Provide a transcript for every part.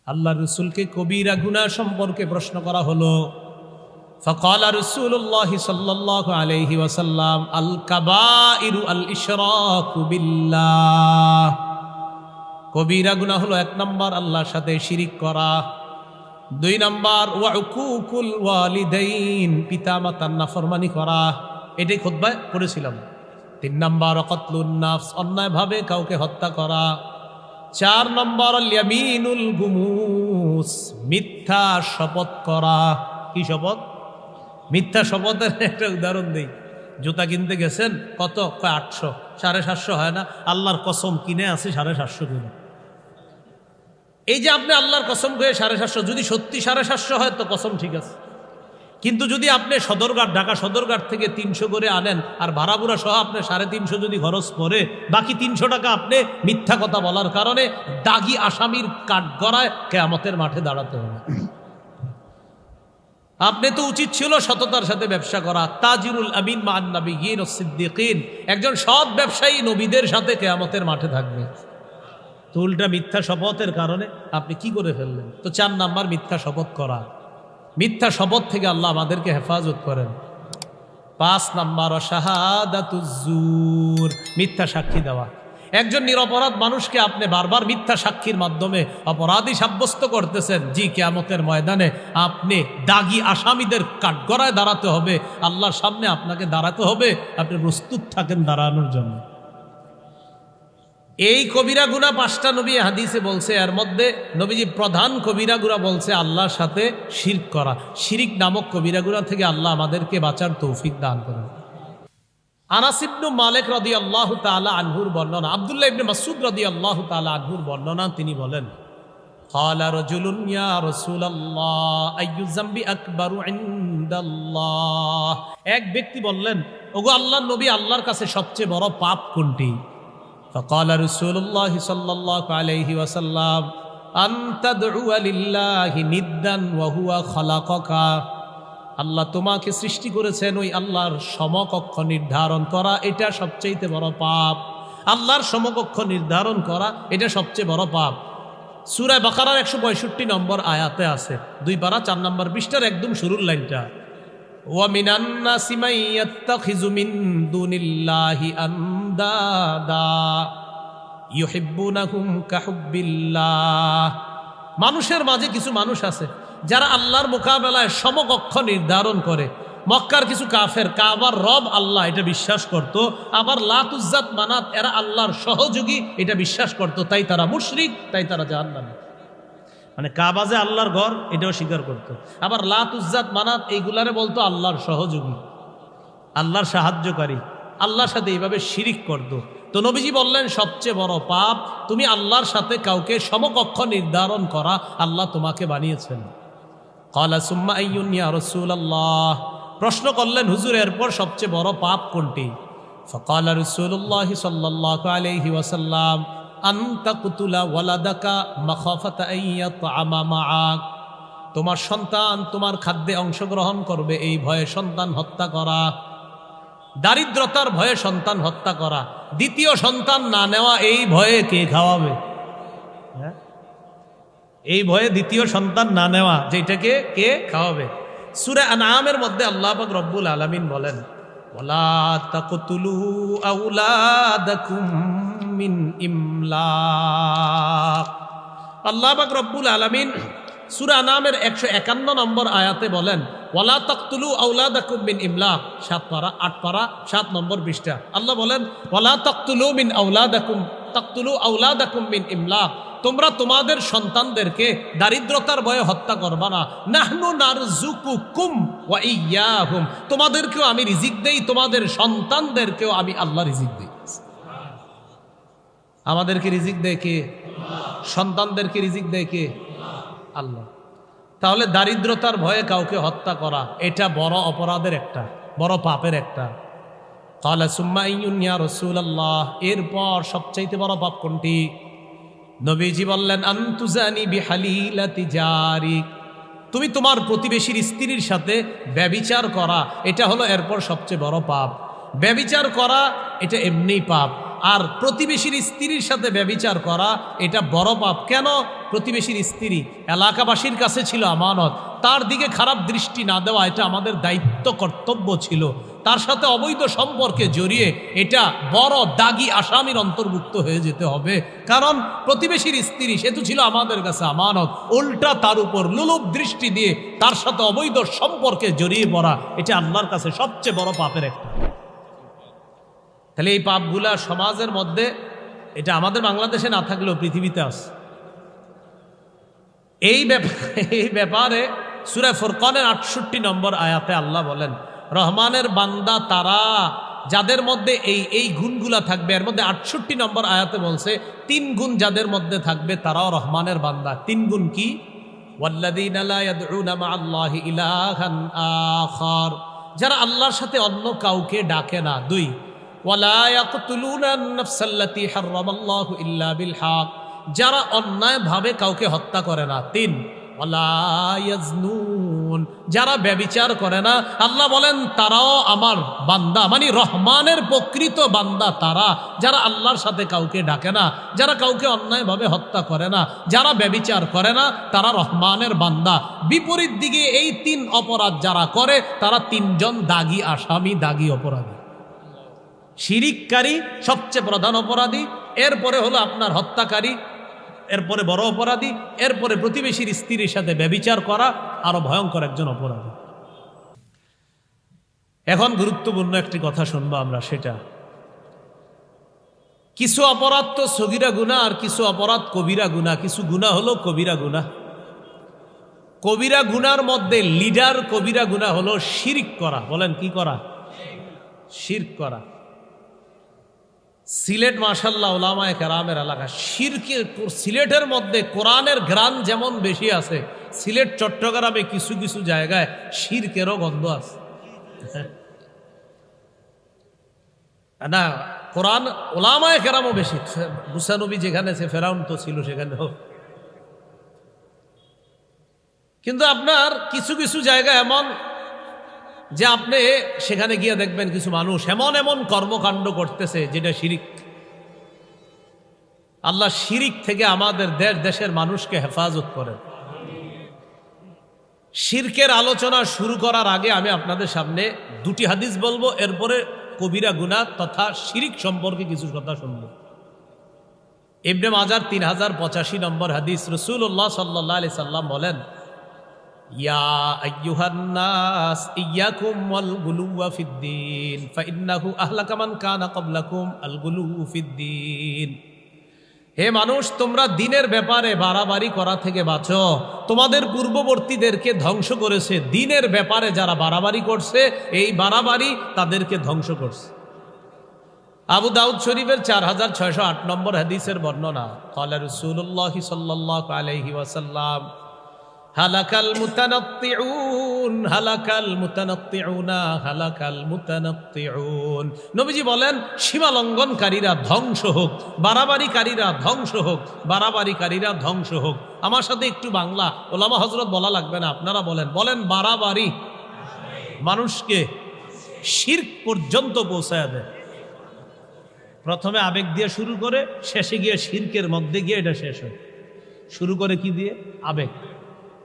আল্লাহ রসুলকে কবিরা গুনাহ সম্পর্কে প্রশ্ন করা হলো। ফাকালা রাসূলুল্লাহ সাল্লাল্লাহু আলাইহি ওয়াসাল্লাম আল কাবাইরু আল ইশরাকু বিল্লাহ। কবিরা গুনাহ হলো 1 নম্বর আল্লাহর সাথে শিরিক করা, 2 নম্বর ওয়া উকুকুল ওয়ালিদাইন পিতামাতার নাফরমানি করা, এটাই খুতবায় পড়েছিলাম। 3 নম্বর কতলুন নাফস অন্যায়ভাবে কাউকে হত্যা করা, 4 নম্বর আল ইয়ামিনুল গুমুস মিথ্যা শপথ করা। কি শপথ? মিথ্যা শপথের একটা উদাহরণ দেই। জুতা কিনতে গেছেন, কত? 800, 750 হয় না? আল্লাহর কসম কিনে আছে 750 কিনে। এই যে আপনি আল্লাহর কসম করে 750, যদি সত্যি 750 হয় তো কসম ঠিক আছে, কিন্তু যদি আপনি সদরঘাট, ঢাকা সদরঘাট থেকে 300 করে আনেন আর ভাড়াপুরা সহ আপনি 350 যদি খরচ করে, বাকি 300 টাকা আপনি মিথ্যা কথা বলার কারণে দাগি আসামির কাঠগড়ায় কিয়ামতের মাঠে দাঁড়াতে হবে। আপনি তো উচিত ছিল সততার সাথে ব্যবসা করা। তাজিরুল আমিন মা'আন নাবিয়্যিন ওয়াস সিদ্দিকিন, একজন সৎ ব্যবসায়ী নবীদের সাথে কিয়ামতের মাঠে থাকবে। তো উল্টা মিথ্যা শপথের কারণে আপনি কি করে ফেললেন? তো 4 নাম্বার মিথ্যা শপথ করা। মিথ্যা শপথ থেকে আল্লাহ আমাদেরকে হেফাজত করেন। 5 নাম্বার শাহাদাতুজ জুর, মিথ্যা সাক্ষী দেওয়া। একজন নিরপরাধ মানুষকে আপনি বারবার মিথ্যা সাক্ষীর মাধ্যমে অপরাধী সাব্যস্ত করতেছেন। জি, কিয়ামতের ময়দানে আপনি দাগি আসামিদের কাঠগড়ায় দাঁড়াতে হবে, আল্লাহর সামনে আপনাকে দাঁড়াতে হবে। আপনি প্রস্তুত থাকেন দাঁড়ানোর জন্য। এই কবিরা গুনাহ 5টা নবী হাদিসে বলছে, এর মধ্যে নবীজি প্রধান কবিরা গুনাহ বলছে আল্লাহর সাথে শিরক করা। শিরিক নামক কবিরা গুনাহ থেকে আল্লাহ আমাদেরকে বাঁচার তৌফিক দান করেন। আনাস ইবনে মালিক রাদিয়াল্লাহু তাআলা আনহুর বর্ণনা, আব্দুল্লাহ ইবনে মাসউদ রাদিয়াল্লাহু তাআলা আনহুর বর্ণনা, তিনি বলেন, ক্বালা রাজুলুন ইয়া রাসূলুল্লাহ আইয়ু যামবি আকবারু ইনদাল্লাহ। এক ব্যক্তি বললেন, ওগো আল্লাহর নবী, আল্লাহর কাছে সবচেয়ে বড় পাপ কোনটি? ফাকালা রাসূলুল্লাহ সাল্লাল্লাহু আলাইহি ওয়াসাল্লাম আন তাদউ লিল্লাহি নিদ্দান ওয়া হুয়া খালাকাকা। আল্লাহ তোমাকে সৃষ্টি করেছেন, ওই আল্লাহর সমকক্ষ নির্ধারণ করা, এটা সবচেয়ে বড় পাপ। আল্লাহর সমকক্ষ নির্ধারণ করা এটা সবচেয়ে বড় পাপ। সূরা বাকারার 165 নম্বর আয়াতে আছে, 2 পারা 4 নম্বর পৃষ্ঠার একদম শুরুর লাইনটা, ওয়া মিনান নাসি মান ইয়াত্তাখিযু মিন দুনিল্লাহি আনদাদা ইউহিব্বুনাহুম কাহুব্বিল্লাহ। মানুষের মাঝে কিছু মানুষ আছে যারা আল্লাহর মোকাবেলায় সমকক্ষ নির্ধারণ করে। মক্কার কিছু কাফের কাবার রব আল্লাহ এটা বিশ্বাস করত, আবার লাত উজ্জাত মানাত এরা আল্লাহর সহযোগী এটা বিশ্বাস করত, তাই তারা মুশরিক, তাই তারা জাহান্নামী। মানে কাবা যে আল্লাহর ঘর এটাও স্বীকার করত, আবার লাত উজ্জাত মানাত এইগুলারে বলতো আল্লাহর সহযোগী, আল্লাহর সাহায্যকারী, আল্লাহর সাথে এইভাবে শিরিক করত। তো নবীজি বললেন, সবচেয়ে বড় পাপ তুমি আল্লাহর সাথে কাউকে সমকক্ষ নির্ধারণ করা, আল্লাহ তোমাকে বানিয়েছেন। ক্বালা সুম্মা আইয়ুন ইয়া রাসূলুল্লাহ, প্রশ্ন করলেন, হুজুর এরপর সবচেয়ে বড় পাপ কোনটি? ফাকালা রাসূলুল্লাহ সাল্লাল্লাহু আলাইহি ওয়াসাল্লাম আন তাকতুলা ওয়ালাদাকা মাখাফাতা আইয়াতআমা মাআক। তোমার সন্তান তোমার খাদ্যে অংশগ্রহণ করবে এই ভয়ে সন্তান হত্যা করা। দারিদ্রতার ভয়ে সন্তান হত্যা করা, দ্বিতীয় সন্তান না নেওয়া, এই ভয়ে কে খাওয়াবে? হ্যাঁ, এই ভয়ে দ্বিতীয় সন্তান না নেওয়া, যেটাকে কে খাওয়াবে? সূরা আনআমের মধ্যে আল্লাহ পাক রব্বুল আলামিন বলেন, ওয়ালা তাকতুলু আওলাদাকুম মিন ইমলাক। আল্লাহ পাক রব্বুল আলামিন সূরা আনআমের 151 নম্বর আয়াতে বলেন, ওয়ালা তাকতুলু আওলাদাকুম মিন ইমলাক, 7 পারা 8 পারা 7 নম্বর পৃষ্ঠা। আল্লাহ বলেন, ওয়ালা তাকতুলু আওলাদাকুম মিন ইমলাক, তোমরা তোমাদের সন্তানদেরকে দারিদ্রতার ভয়ে হত্যা করবা না। নাহনু নারযুকুকুম ওয়া ইয়্যাহুম, তোমাদেরকেও আমি রিজিক দেই, তোমাদের সন্তানদেরকেও আমি আল্লাহ রিজিক দেই। আমাদেরকে রিজিক দেয় কে? সন্তানদেরকে রিজিক দেয় কে? আল্লাহ। তাহলে দারিদ্রতার ভয়ে কাউকে হত্যা করা এটা বড় অপরাধের একটা, বড় পাপের একটা। ক্বালা সুম্মা আইয়ুন ইয়া রাসূলুল্লাহ, এরপর সবচাইতে বড় পাপ কোনটি? নবীজি বললেন, আনতুজানি বিহালিলাতি জারিক, তুমি তোমার প্রতিবেশীর স্ত্রীর সাথে ব্যভিচার করা, এটা হলো এরপর সবচেয়ে বড় পাপ। ব্যভিচার করা এটা এমনিই পাপ, আর প্রতিবেশীর স্ত্রীর সাথে ব্যভিচার করা এটা বড় পাপ। কেন? প্রতিবেশীর স্ত্রী এলাকাবাসীর কাছে ছিল আমানত, তার দিকে খারাপ দৃষ্টি না দেওয়া এটা আমাদের দায়িত্ব কর্তব্য ছিল। তার সাথে অবৈধ সম্পর্কে জড়িয়ে এটা বড় দাগি আসামির অন্তর্ভুক্ত হয়ে যেতে হবে। কারণ প্রতিবেশীর স্ত্রী সে তো ছিল আমাদের কাছে আমানত, উল্টা তার উপর লোলুপ দৃষ্টি দিয়ে তার সাথে অবৈধ সম্পর্কে জড়িয়ে পড়া এটা আল্লাহর কাছে সবচেয়ে বড় পাপের একটা। তাহলে এই পাপগুলা সমাজের মধ্যে, এটা আমাদের বাংলাদেশে না থাকলেও পৃথিবীতে আছে। এই ব্যাপারে সূরা ফুরকানের 68 নম্বর আয়াতে আল্লাহ বলেন, রহমানের বান্দা তারা যাদের মধ্যে এই গুণগুলা থাকবে। এর মধ্যে 68 নম্বর আয়াতে বলছে 3 গুণ যাদের মধ্যে থাকবে তারাও রহমানের বান্দা। 3 গুণ কি? ওয়াল্লাযীনা লা ইয়াদউনা মা'আল্লাহি ইলাহান আখার, যারা আল্লাহর সাথে অন্য কাউকে ডাকে না। 2, ওয়ালা ইয়াকতুলুনা আন-নাফসাল্লাতী হারামাল্লাহু ইল্লা বিল হক, যারা অন্যায়ভাবে কাউকে হত্যা করে না। 3, ওয়ালা ইয়াজনুন, যারা ব্যভিচার করে না। আল্লাহ বলেন তারাও আমার বান্দা, মানে রহমানের প্রকৃত বান্দা তারা, যারা আল্লাহর সাথে কাউকে ডাকে না, যারা কাউকে অন্যায়ভাবে হত্যা করে না, যারা ব্যভিচার করে না, তারা রহমানের বান্দা। বিপরীত দিকে এই 3 অপরাধ যারা করে তারা 3 জন দাগি আসামি, দাগি অপরাধী। শিরিককারী সবচেয়ে প্রধান অপরাধী, এরপরে হলো আপনার হত্যাকারী, এরপরে বড় অপরাধী, এরপরে প্রতিবেশীর স্ত্রীর সাথে ব্যভিচার করা আরো ভয়ঙ্কর একজন অপরাধী। এখন গুরুত্বপূর্ণ একটি কথা শুনবো আমরা, সেটা কিছু অপরাধ তো সগীরা গুনাহ আর কিছু অপরাধ কবিরা গুনাহ। কিছু গুনাহ হলো কবিরা গুনাহ। কবিরা গুনার মধ্যে লিডার কবিরা গুনাহ হলো শিরক করা। বলেন কি করা? শিরক করা। সিলেট মাশাআল্লাহ উলামায়ে কেরামের এলাকা, সিলেটের মধ্যে কোরআনের ঘ্রাণ যেমন বেশি আছে, সিলেট চট্টগ্রামে কিছু কিছু জায়গায় শিরকেরও গন্ধ আছে। না, কোরআন উলামায়ে কেরামও বেশি। মুসা নবী যেখানে আছে, ফেরাউন তো ছিল সেখানেও। কিন্তু আপনার কিছু কিছু জায়গা এমন যে আপনি সেখানে গিয়ে দেখবেন কিছু মানুষ এমন এমন কর্মকাণ্ড করতেছে যেটা শিরিক। আল্লাহ শিরিক থেকে আমাদের দেশের মানুষকে হেফাজত করেন। শিরকের আলোচনা শুরু করার আগে আমি আপনাদের সামনে 2টি হাদিস বলবো, এরপরে কবিরা গুনাহ তথা শিরিক সম্পর্কে কিছু কথা শুনবো। ইবনে মাজার 3085 নম্বর হাদিস, রাসূলুল্লাহ সাল্লাল্লাহু আলাইহি সাল্লাম বলেন, ইয়া আইয়ুহান নাস ইয়াকুম ওয়াল গুলুওয়া ফিদ্দীন ফাইন্নাহু আহলাকা মান কানা ক্বাবলাকুম আল গুলু ফিদ্দীন। হে মানুষ, তোমরা দিনের ব্যাপারে বাড়াবাড়ি করা থেকে বাঁচো। তোমাদের পূর্ববর্তীদেরকে ধ্বংস করেছে। দিনের ব্যাপারে যারা বাড়াবাড়ি করছে, এই বাড়াবাড়ি তাদেরকে ধ্বংস করছে। আবু দাউদ শরীফের 4608 নম্বর হাদিসের বর্ণনা, ক্বালা রাসূলুল্লাহ সাল্লাল্লাহু আলাইহি ওয়াসাল্লাম, হালাকাল মুতানাত্তিউন হালাকাল মুতানাত্তিউনা হালাকাল মুতানাত্তিউন। নবীজি বলেন, সীমা লঙ্ঘনকারীরা ধ্বংস হোক, বাড়াবাড়িকারীরা ধ্বংস হোক, বাড়াবাড়িকারীরা ধ্বংস হোক। আমার সাথে একটু বাংলা, ওলামা হযরত বলা লাগবে না, আপনারা বলেন। বলেন বাড়াবাড়ি মানুষকে শিরক পর্যন্ত পৌঁছায় দেয়। প্রথমে আবেগ দিয়ে শুরু করে, শেষে গিয়ে শিরকের মধ্যে গিয়ে এটা শেষ হয়। শুরু করে কি দিয়ে? আবেগ,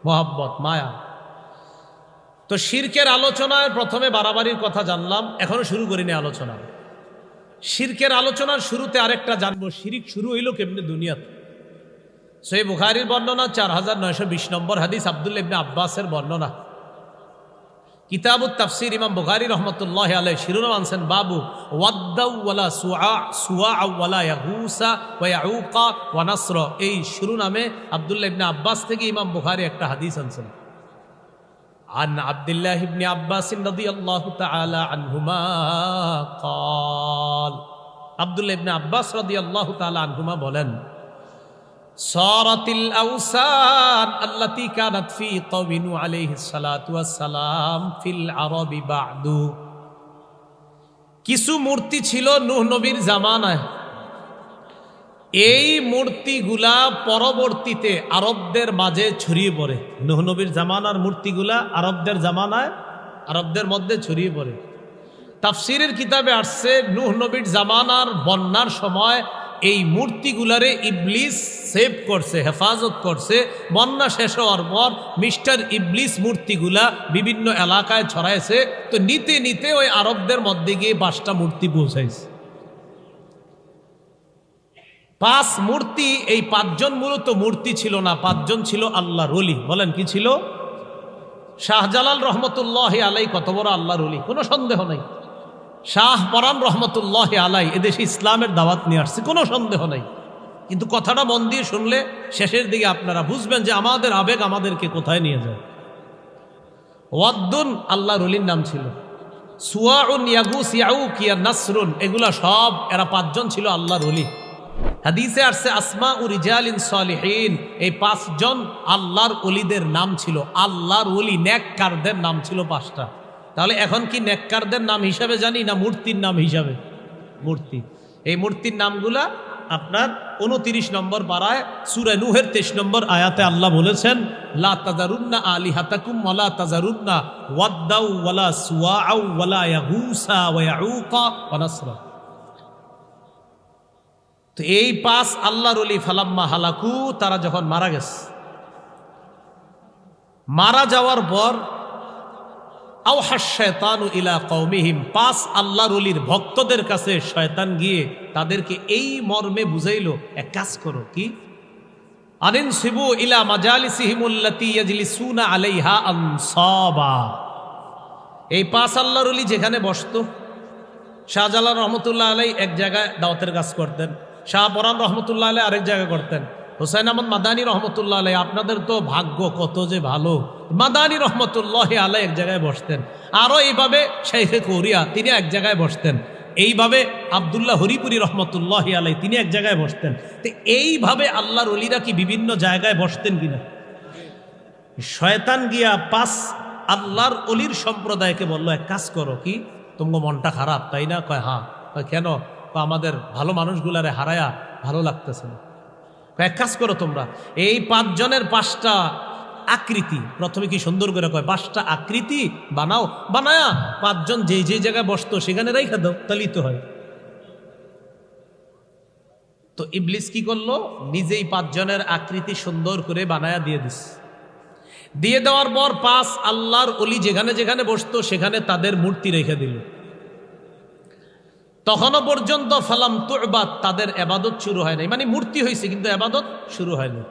মোহাব্বত, মায়া। তো শিরকের আলোচনায় প্রথমে বাড়াবাড়ির কথা জানলাম, এখনো শুরু করিনি আলোচনা। শিরকের আলোচনার শুরুতে আরেকটা জানবো, শিরিক শুরু হইল কেমনে দুনিয়াতে। সহিহ বুখারীর বর্ণনা 4920 নম্বর হাদিস, আব্দুল্লাহ ইবনে আব্বাসের বর্ণনা। কিতাবুত তাফসীর, ইমাম বুখারী রহমাতুল্লাহি আলাইহি শিরোনাম আনছেন, বাবু ওয়াদ্দাউ ওয়ালা সুআ ওয়ালা ইয়াগুসা ওয়া ইয়াউকা ওয়া নাসর। এই শিরোনামে আব্দুল্লাহ ইবনে আব্বাস থেকে ইমাম বুখারী একটা হাদিস আনছেন। আন আব্দুল্লাহ ইবনে আব্বাস রাদিয়াল্লাহু তাআলা আনহুমা ক্বাল, আব্দুল্লাহ ইবনে আব্বাস রাদিয়াল্লাহু তাআলা আনহুমা বলেন, সারাতিল আওসান আল্লাতী কানাত ফি কওমি নূহ আলাইহিস সালাতু ওয়াস সালাম ফিল আরবি বা'দু। কিছু মূর্তি ছিল নূহ নবীর জামানায়, এই মূর্তিগুলা পরবর্তীতে আরবদের মাঝে ছড়িয়ে পড়ে। নূহ নবীর জামানার মূর্তিগুলা আরবদের জামানায়, আরবদের মধ্যে ছড়িয়ে পড়ে। তাফসিরের কিতাবে আসছে নূহ নবীর জামানার বন্যার সময় এই মূর্তিগুলারে ইবলিস সেভ করছে, হেফাজত করছে। বন্যা শেষ হওয়ার পর মিস্টার ইবলিস মূর্তিগুলা বিভিন্ন এলাকায় ছড়াইছে। তো নিতে নিতে ওই আরবদের মধ্যে গিয়ে 5টা মূর্তি পৌঁছাইছে। 5 মূর্তি, এই 5 জন মূলত মূর্তি ছিল না, 5 জন ছিল আল্লাহর ওলি। বলেন কি ছিল? শাহজালাল রহমতুল্লাহ আলাই কত বড় আল্লাহর ওলি, কোনো সন্দেহ নাই। শাহ পরান রহমতুল্লাহ আলাই এদেশে ইসলামের দাওয়াত নিয়ে আসছে, কোনো সন্দেহ নাই। কিন্তু কথাটা মন দিয়ে শুনলে শেষের দিকে আপনারা বুঝবেন যে আমাদের আবেগ আমাদেরকে কোথায় নিয়ে যায়। ওয়াদ্দুন আল্লাহর ওলির নাম ছিল, সুয়াউন, ইয়াগুস, ইয়াউক, ইয়া নাসরুন, এগুলা সব এরা 5 জন ছিল আল্লাহর ওলি। হাদিসে আসছে আসমা উ রিজালিন সালিহিন, এই 5 জন আল্লাহর ওলিদের নাম ছিল। আল্লাহর ওলি নেককারদের নাম ছিল 5টা। তাহলে এখন কি নেককারদের নাম হিসাবে জানি না মূর্তির নাম হিসাবে? মূর্তি। এই মূর্তির নামগুলা আপনার 29 নম্বর পারায় সূরা নূহের 23 নম্বর আয়াতে আল্লাহ বলেছেন, লা তাযারুন্না আলিহাতাকুম ওয়ালা তাযারুন্না ওয়াদ্দাউ ওয়ালা সুওয়াউ ওয়ালা ইয়াগুসা ওয়া ইয়াউকা ওয়া নাসরা। তো এই 5 আল্লাহর ওলি ফালাম্মা হালাকু, তারা যখন মারা গেছে, মারা যাওয়ার পর আওহা শায়তানু ইলা কওমিহিম, 5 আল্লাহর ওলির ভক্তদের কাছে শয়তান গিয়ে তাদেরকে এই মর্মে বুঝাইল, এক কাজ করো, কি? আনিনসিবু ইলা মাজালিসিহিমুল্লাতী ইয়াজলিসুনা আলাইহা আনসাবা। এই 5 আল্লাহর ওলি যেখানে বসতো, শাহজালাল রহমতুল্লাহ আলাই এক জায়গায় দাওয়াতের কাজ করতেন, শাহ পরান রহমতুল্লাহ আলাই আরেক জায়গায় করতেন, হুসাইন আহমদ মাদানী রহমতুল্লাহ আলাই, আপনাদের তো ভাগ্য কত যে ভালো, মাদানী রহমতুল্লাহ আলাই এক জায়গায় বসতেন। আরও এইভাবে শাইখে কৌরিয়া তিনি এক জায়গায় বসতেন। এইভাবে আব্দুল্লাহ হরিপুরি রহমতুল্লাহ আলাই তিনি এক জায়গায় বসতেন। তো এইভাবে আল্লাহর ওলিরা কি বিভিন্ন জায়গায় বসতেন কিনা? শয়তান গিয়া 5 আল্লাহর ওলির সম্প্রদায়কে বলল, এক কাজ করো, কি? তোমার মনটা খারাপ তাই না? কয় হ্যাঁ। কয় কেন? আমাদের ভালো মানুষগুলারে হারায়া ভালো লাগতেছে না। এক কাজ করো, তোমরা এই 5 জনের 5টা আকৃতি, প্রথমে কি সুন্দর করে কয় 5টা আকৃতি বানাও, বানায়া 5 জন যে যে জায়গায় বসতো সেখানে রেখে দাও, তাহলেই তো হয়। তো ইবলিস কি করলো? নিজেই 5 জনের আকৃতি সুন্দর করে বানায়া দিয়ে দিস। দিয়ে দেওয়ার পর 5 আল্লাহর ওলি যেখানে যেখানে বসতো সেখানে তাদের মূর্তি রেখে দিল। তখনও পর্যন্ত ফালাম তুবাদ, তাদের এবাদত শুরু হয় নাই। মানে মূর্তি হয়েছে কিন্তু এবাদত শুরু হয়নি।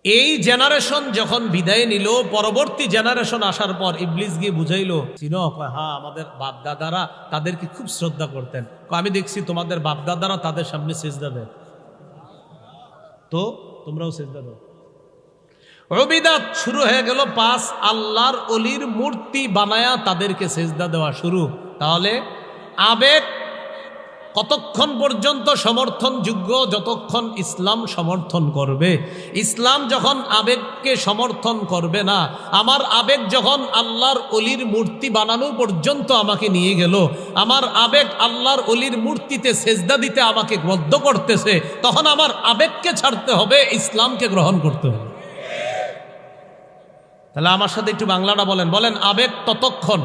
এই জেনারেশন যখন বিদায় নিল, পরবর্তী জেনারেশন আসার পর ইবলিস গিয়ে বুঝাইলো, চিনো? হ্যাঁ, আমাদের বাপ দাদারা তাদেরকে খুব শ্রদ্ধা করতেন। আমি দেখছি তোমাদের বাপ দাদারা তাদের সামনে সেজদা দেয়, তো তোমরাও সেজদা দাও। রবিদাত শুরু হয়ে গেল, 5 আল্লাহর ওলির মূর্তি বানায়া তাদেরকে সেজদা দেওয়া শুরু। তাহলে আবেগ কতক্ষণ পর্যন্ত সমর্থনযোগ্য? যতক্ষণ ইসলাম সমর্থন করবে। ইসলাম যখন আবেগকে সমর্থন করবে না, আমার আবেগ যখন আল্লাহর ওলির মূর্তি বানানো পর্যন্ত আমাকে নিয়ে গেল, আমার আবেগ আল্লাহর ওলির মূর্তিতে সেজদা দিতে আমাকে বাধ্য করতেছে, তখন আমার আবেগকে ছাড়তে হবে, ইসলামকে গ্রহণ করতে হবে। তাহলে আমার সাথে একটু বাংলাটা বলেন, বলেন আবেগ ততক্ষণ,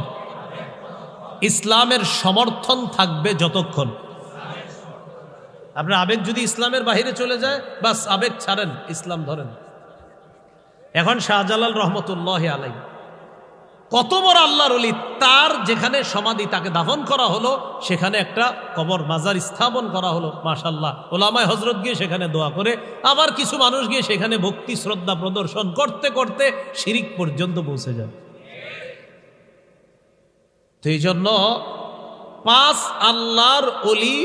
ইসলামের সমর্থন থাকবে যতক্ষণ। আপনার আবেগ যদি ইসলামের বাহিরে চলে যায়, বাস আবেগ ছাড়েন, ইসলাম ধরেন। এখন শাহজালাল রহমতুল্লাহ আলাই কত বড় আল্লাহর ওলি, তার যেখানে সমাধি, তাকে দাফন করা হলো, সেখানে একটা কবর মাজার স্থাপন করা হলো। মাশাআল্লাহ, ওলামায়ে হযরত গিয়ে সেখানে দোয়া করে, আবার কিছু মানুষ গিয়ে সেখানে ভক্তি শ্রদ্ধা প্রদর্শন করতে করতে শিরিক পর্যন্ত পৌঁছে যায়। তো এই জন্য 5 আল্লাহর ওলি,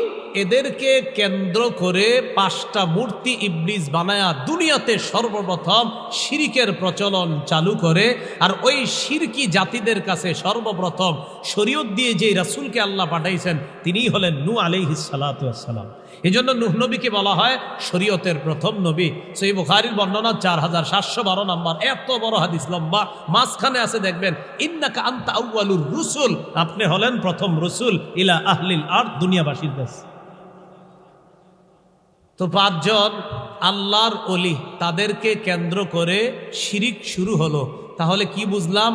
এদেরকে কেন্দ্র করে 5টা মূর্তি ইবলিস বানায়া দুনিয়াতে সর্বপ্রথম শিরকের প্রচলন চালু করে। আর ওই শিরকি জাতিদের কাছে সর্বপ্রথম শরীয়ত দিয়ে যে রাসূলকে আল্লাহ পাঠাইছেন তিনিই হলেন নূহ আলাইহিস সালাতু ওয়াস সালাম। এই জন্য নূহ নবীকে বলা হয় শরীয়তের প্রথম নবী। সহিহ বুখারীর বর্ণনা 4712 নম্বর, এত বড় হাদিস লম্বা, মাঝখানে আছে দেখবেন ইন্নাকা আনতা আউয়ালুর রুসুল, আপনি হলেন প্রথম রসুল ইলা আহলিল আরদ, দুনিয়াবাসীর কাছে। তো 5 জন আল্লাহর ওলি, তাদেরকে কেন্দ্র করে শিরিক শুরু হলো। তাহলে কি বুঝলাম?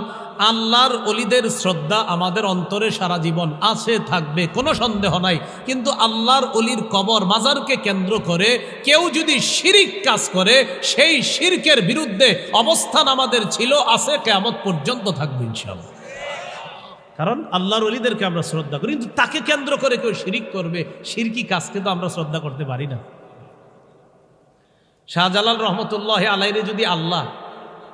আল্লাহর ওলিদের শ্রদ্ধা আমাদের অন্তরে সারা জীবন আছে, থাকবে, কোনো সন্দেহ নাই। কিন্তু আল্লাহর ওলির কবর মাজারকে কেন্দ্র করে কেউ যদি শিরিক কাজ করে, সেই শিরকের বিরুদ্ধে অবস্থান আমাদের ছিল, আছে, কিয়ামত পর্যন্ত থাকবে ইনশাআল্লাহ। কারণ আল্লাহর ওলিদেরকে আমরা শ্রদ্ধা করি, কিন্তু তাকে কেন্দ্র করে কেউ শিরিক করবে, শিরকি কাজকে তো আমরা শ্রদ্ধা করতে পারি না। শাহজালাল রহমতুল্লাহ আলাইরে যদি আল্লাহ,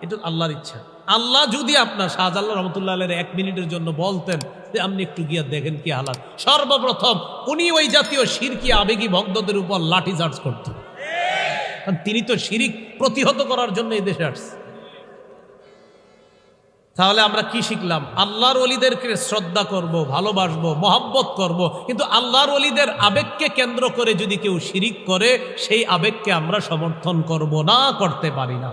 এটা আল্লাহর ইচ্ছা, আল্লাহ যদি আপনার শাহজালাল রহমতুল্লাহ আলাইরে 1 মিনিটের জন্য বলতেন যে আপনি একটু গিয়া দেখেন কি হালাত, সর্বপ্রথম উনি ওই জাতীয় শিরকি আবেগী ভক্তদের উপর লাঠি চার্জ করতেন। কারণ তিনি তো শিরিক প্রতিহত করার জন্য এই দেশে আসছে। তাহলে আমরা কি শিখলাম? আল্লাহর ওলিদেরকে শ্রদ্ধা করব, ভালোবাসবো, মহব্বত করব, কিন্তু আল্লাহর ওলিদের আবেগকে কেন্দ্র করে যদি কেউ শিরিক করে, সেই আবেগকে আমরা সমর্থন করব না, করতে পারি না।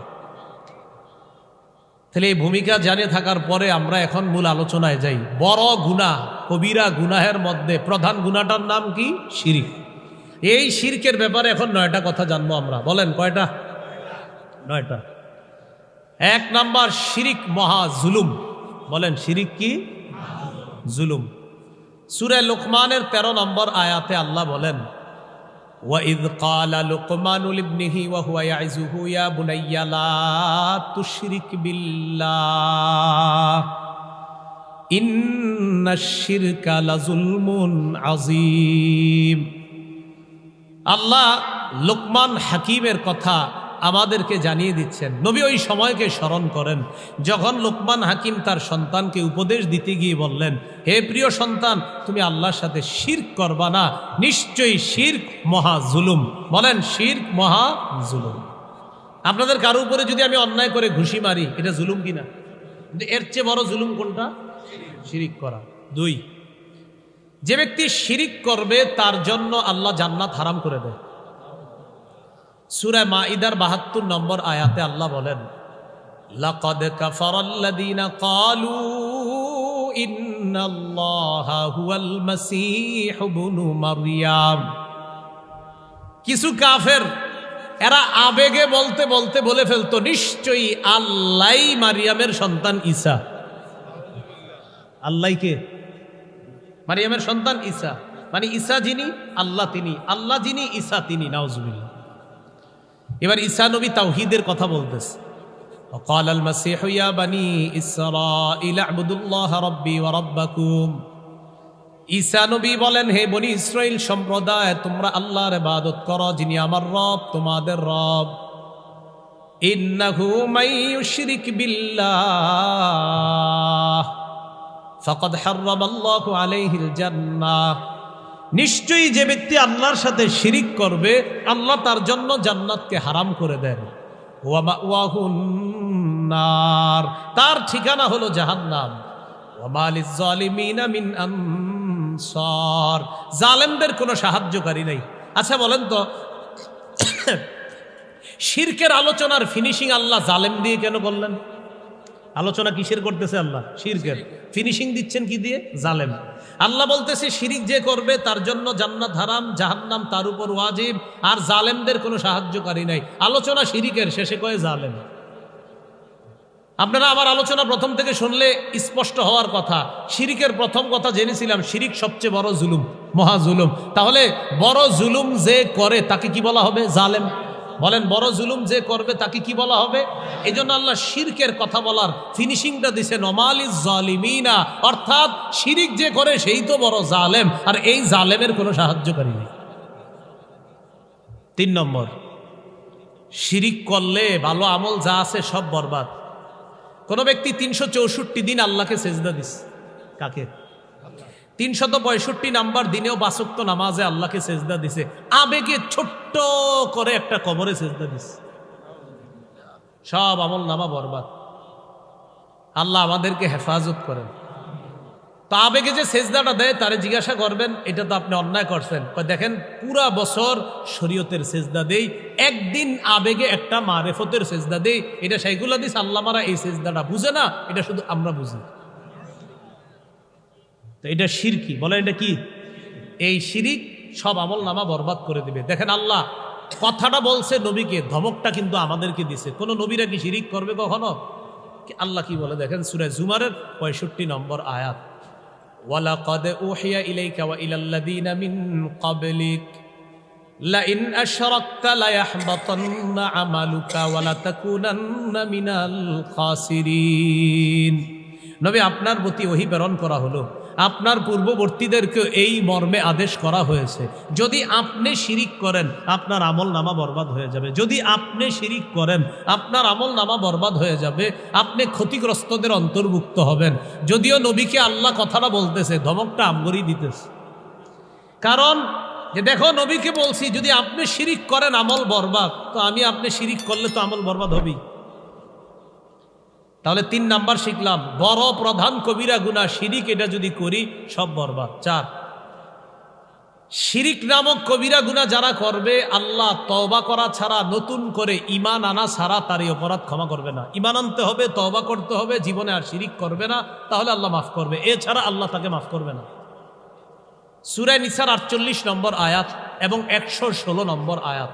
তাহলে এই ভূমিকা জানিয়ে থাকার পরে আমরা এখন মূল আলোচনায় যাই। বড় গুনাহ, কবিরা গুনাহের মধ্যে প্রধান গুনাহটার নাম কি? শিরিক। এই শিরকের ব্যাপারে এখন 9টা কথা জানবো আমরা। বলেন কয়টা? 9টা। 1 নাম্বার, শিরিক মহা জুলুম। বলেন শিরিক কি? জুলুম। সূরা লুকমানের 13 নম্বর আয়াতে আল্লাহ বলেন, وَإِذْ قَالَ لُقْمَانُ لِابْنِهِ وَهُوَ يَعِظُهُ يَا بُنَيَّ لَا تُشْرِكْ بِاللَّهِ إِنَّ الشِّرْكَ لَظُلْمٌ عَظِيمٌ। আল্লাহ লুকমান হাকিমের কথা আমাদেরকে জানিয়ে দিচ্ছেন। নবী ওই সময়কে স্মরণ করেন যখন লুকমান হাকিম তার সন্তানকে উপদেশ দিতে গিয়ে বললেন, হে প্রিয় সন্তান, তুমি আল্লাহর সাথে শিরক করবা না, নিশ্চয়ই শিরক মহা জুলুম। বলেন শিরক মহা জুলুম। আপনাদের কারো উপরে যদি আমি অন্যায় করে ঘুষি মারি, এটা জুলুম কিনা? কিন্তু এর চেয়ে বড় জুলুম কোনটা? শিরিক করা। 2, যে ব্যক্তি শিরিক করবে তার জন্য আল্লাহ জান্নাত হারাম করে দেয়। সূরা মাঈদার 72 নম্বর আয়াতে আল্লাহ বলেন, লাকাদ কাফারাল্লাযীনা ক্বালু ইন্নাল্লাহা হুয়াল মাসীহ ইবনু মারইয়াম। কিছু কাফের এরা আবেগে বলতে বলতে বলে ফেলতো, নিশ্চয়ই আল্লাহই মারিয়ামের সন্তান ঈসা। আল্লাহ কে? মারিয়ামের সন্তান ঈসা। মানে ঈসা যিনি, আল্লাহ তিনি, আল্লাহ যিনি, ঈসা তিনি। নাউজুবিল্লাহ। এবার ঈসা নবী তাওহীদের কথা বলতেছে। وقال المسيح يا بني إسرائيل اعبدوا الله ربي وربكم। ঈসা নবী বলেন, হে বনি ইসরাইল সম্প্রদায়, তোমরা আল্লাহর ইবাদত করো, যিনি আমার রব, তোমাদের রব। ইন্নাহু মাইয়ুশরিক বিল্লাহ ফাকাদ হারামাল্লাহু আলাইহিল জান্নাহ। নিশ্চয়ই যে ব্যক্তি আল্লাহর সাথে শিরিক করবে, আল্লাহ তার জন্য জান্নাতকে হারাম করে দেন। ওয়া মাওয়াহুন নার, তার ঠিকানা হলো জাহান্নাম। ওয়া মা লিয-যালিমিনা মিন আনসার, জালেমদের কোনো সাহায্যকারী নাই। আচ্ছা বলেন তো, শিরকের আলোচনার ফিনিশিং আল্লাহ জালেম দিয়ে কেন বললেন? আলোচনা কিসের করতেছে আল্লাহ? শিরকের। ফিনিশিং দিচ্ছেন কি দিয়ে? জালেম। আল্লাহ বলতেছে শিরিক যে করবে তার জন্য জান্নাত হারাম, জাহান্নাম তার উপর ওয়াজিব, আর জালেমদের কোনো সাহায্যকারী নাই। আলোচনা শিরিকের, শেষে কয় জালেম। আপনারা আমার আলোচনা প্রথম থেকে শুনলে স্পষ্ট হওয়ার কথা। শিরিকের প্রথম কথা জেনেছিলাম, শিরিক সবচেয়ে বড় জুলুম, মহা জুলুম। তাহলে বড় জুলুম যে করে তাকে কি বলা হবে? জালেম। বলেন বড় জুলুম যে করবে তাকে কি বলা হবে? এই জন্য আল্লাহ শিরকের কথা বলার ফিনিশিংটা দিছেন ওমালিজ জালিমিনা, অর্থাৎ শিরিক যে করে সেই তো বড় জালেম, আর এই জালেমের কোনো সাহায্যকারী নেই। 3 নম্বর, শিরিক করলে ভালো আমল যা আছে সব বরবাদ। কোন ব্যক্তি 364 দিন আল্লাহকে সেজদা দিস, কাকে? 365 নাম্বার দিনেও 5 ওয়াক্ত নামাজে আল্লাহকে সেজদা দিছে, আবেগে ছোট্ট করে একটা কবরে সেজদা দিছে, সব আমল নামা বরবাদ। আল্লাহ আমাদেরকে হেফাজত করেন। তো আবেগে যে সেজদাটা দেয় তারে জিজ্ঞাসা করবেন, এটা তো আপনি অন্যায় করছেন। দেখেন পুরা বছর শরীয়তের সেজদা দেই, একদিন আবেগে একটা মারেফতের সেজদা দেই, এটা শাইখুল হাদিস আল্লামারা এই সেজদাটা বুঝে না, এটা শুধু আমরা বুঝি। তো এটা শিরকি। বলেন এটা কি? এই শিরিক সব আমল নামা বরবাদ করে দিবে। দেখেন আল্লাহ কথাটা বলছে নবীকে, ধমকটা কিন্তু আমাদেরকে দিছে। কোন নবীরা কি শিরিক করবে কখনো? আল্লাহ কি বলে দেখেন সূরা জুমারের 65 নম্বর আয়াত, ওয়ালাকাদ উহিয়া ইলাইকা ওয়া ইলাল্লাযীনা মিন ক্বাবলিক লাইন আশরাকতা লায়াহবাতান্না আমালুকা ওয়া লাতাকুনান্না মিনাল খাসিরিন। নবী আপনার প্রতি ওহী প্রেরণ করা হলো, আপনার পূর্ববর্তীদেরকে এই মর্মে আদেশ করা হয়েছে, যদি আপনি শিরিক করেন আপনার আমল নামা বরবাদ হয়ে যাবে। যদি আপনি শিরিক করেন আপনার আমল নামা বরবাদ হয়ে যাবে, আপনি ক্ষতিগ্রস্তদের অন্তর্ভুক্ত হবেন। যদিও নবীকে আল্লাহ কথাটা বলতেছে, ধমকটা আমগরই দিতেছে। কারণ যে দেখো নবীকে বলছি যদি আপনি শিরিক করেন আমল বরবাদ, তো আমি আপনি শিরিক করলে তো আমল বরবাদ হবেই। তাহলে 3 নাম্বার শিখলাম, বড় প্রধান কবিরা গুনাহ শিরিক, এটা যদি করি সব বরবাদ। 4, শিরিক নামক কবিরা গুনাহ যারা করবে আল্লাহ তওবা করা ছাড়া, নতুন করে ঈমান আনা ছাড়া তার এই অপরাধ ক্ষমা করবে না। ঈমান আনতে হবে, তওবা করতে হবে, জীবনে আর শিরিক করবে না, তাহলে আল্লাহ মাফ করবে, এছাড়া আল্লাহ তাকে মাফ করবে না। সূরা নিসার 48 নম্বর আয়াত এবং 116 নম্বর আয়াত,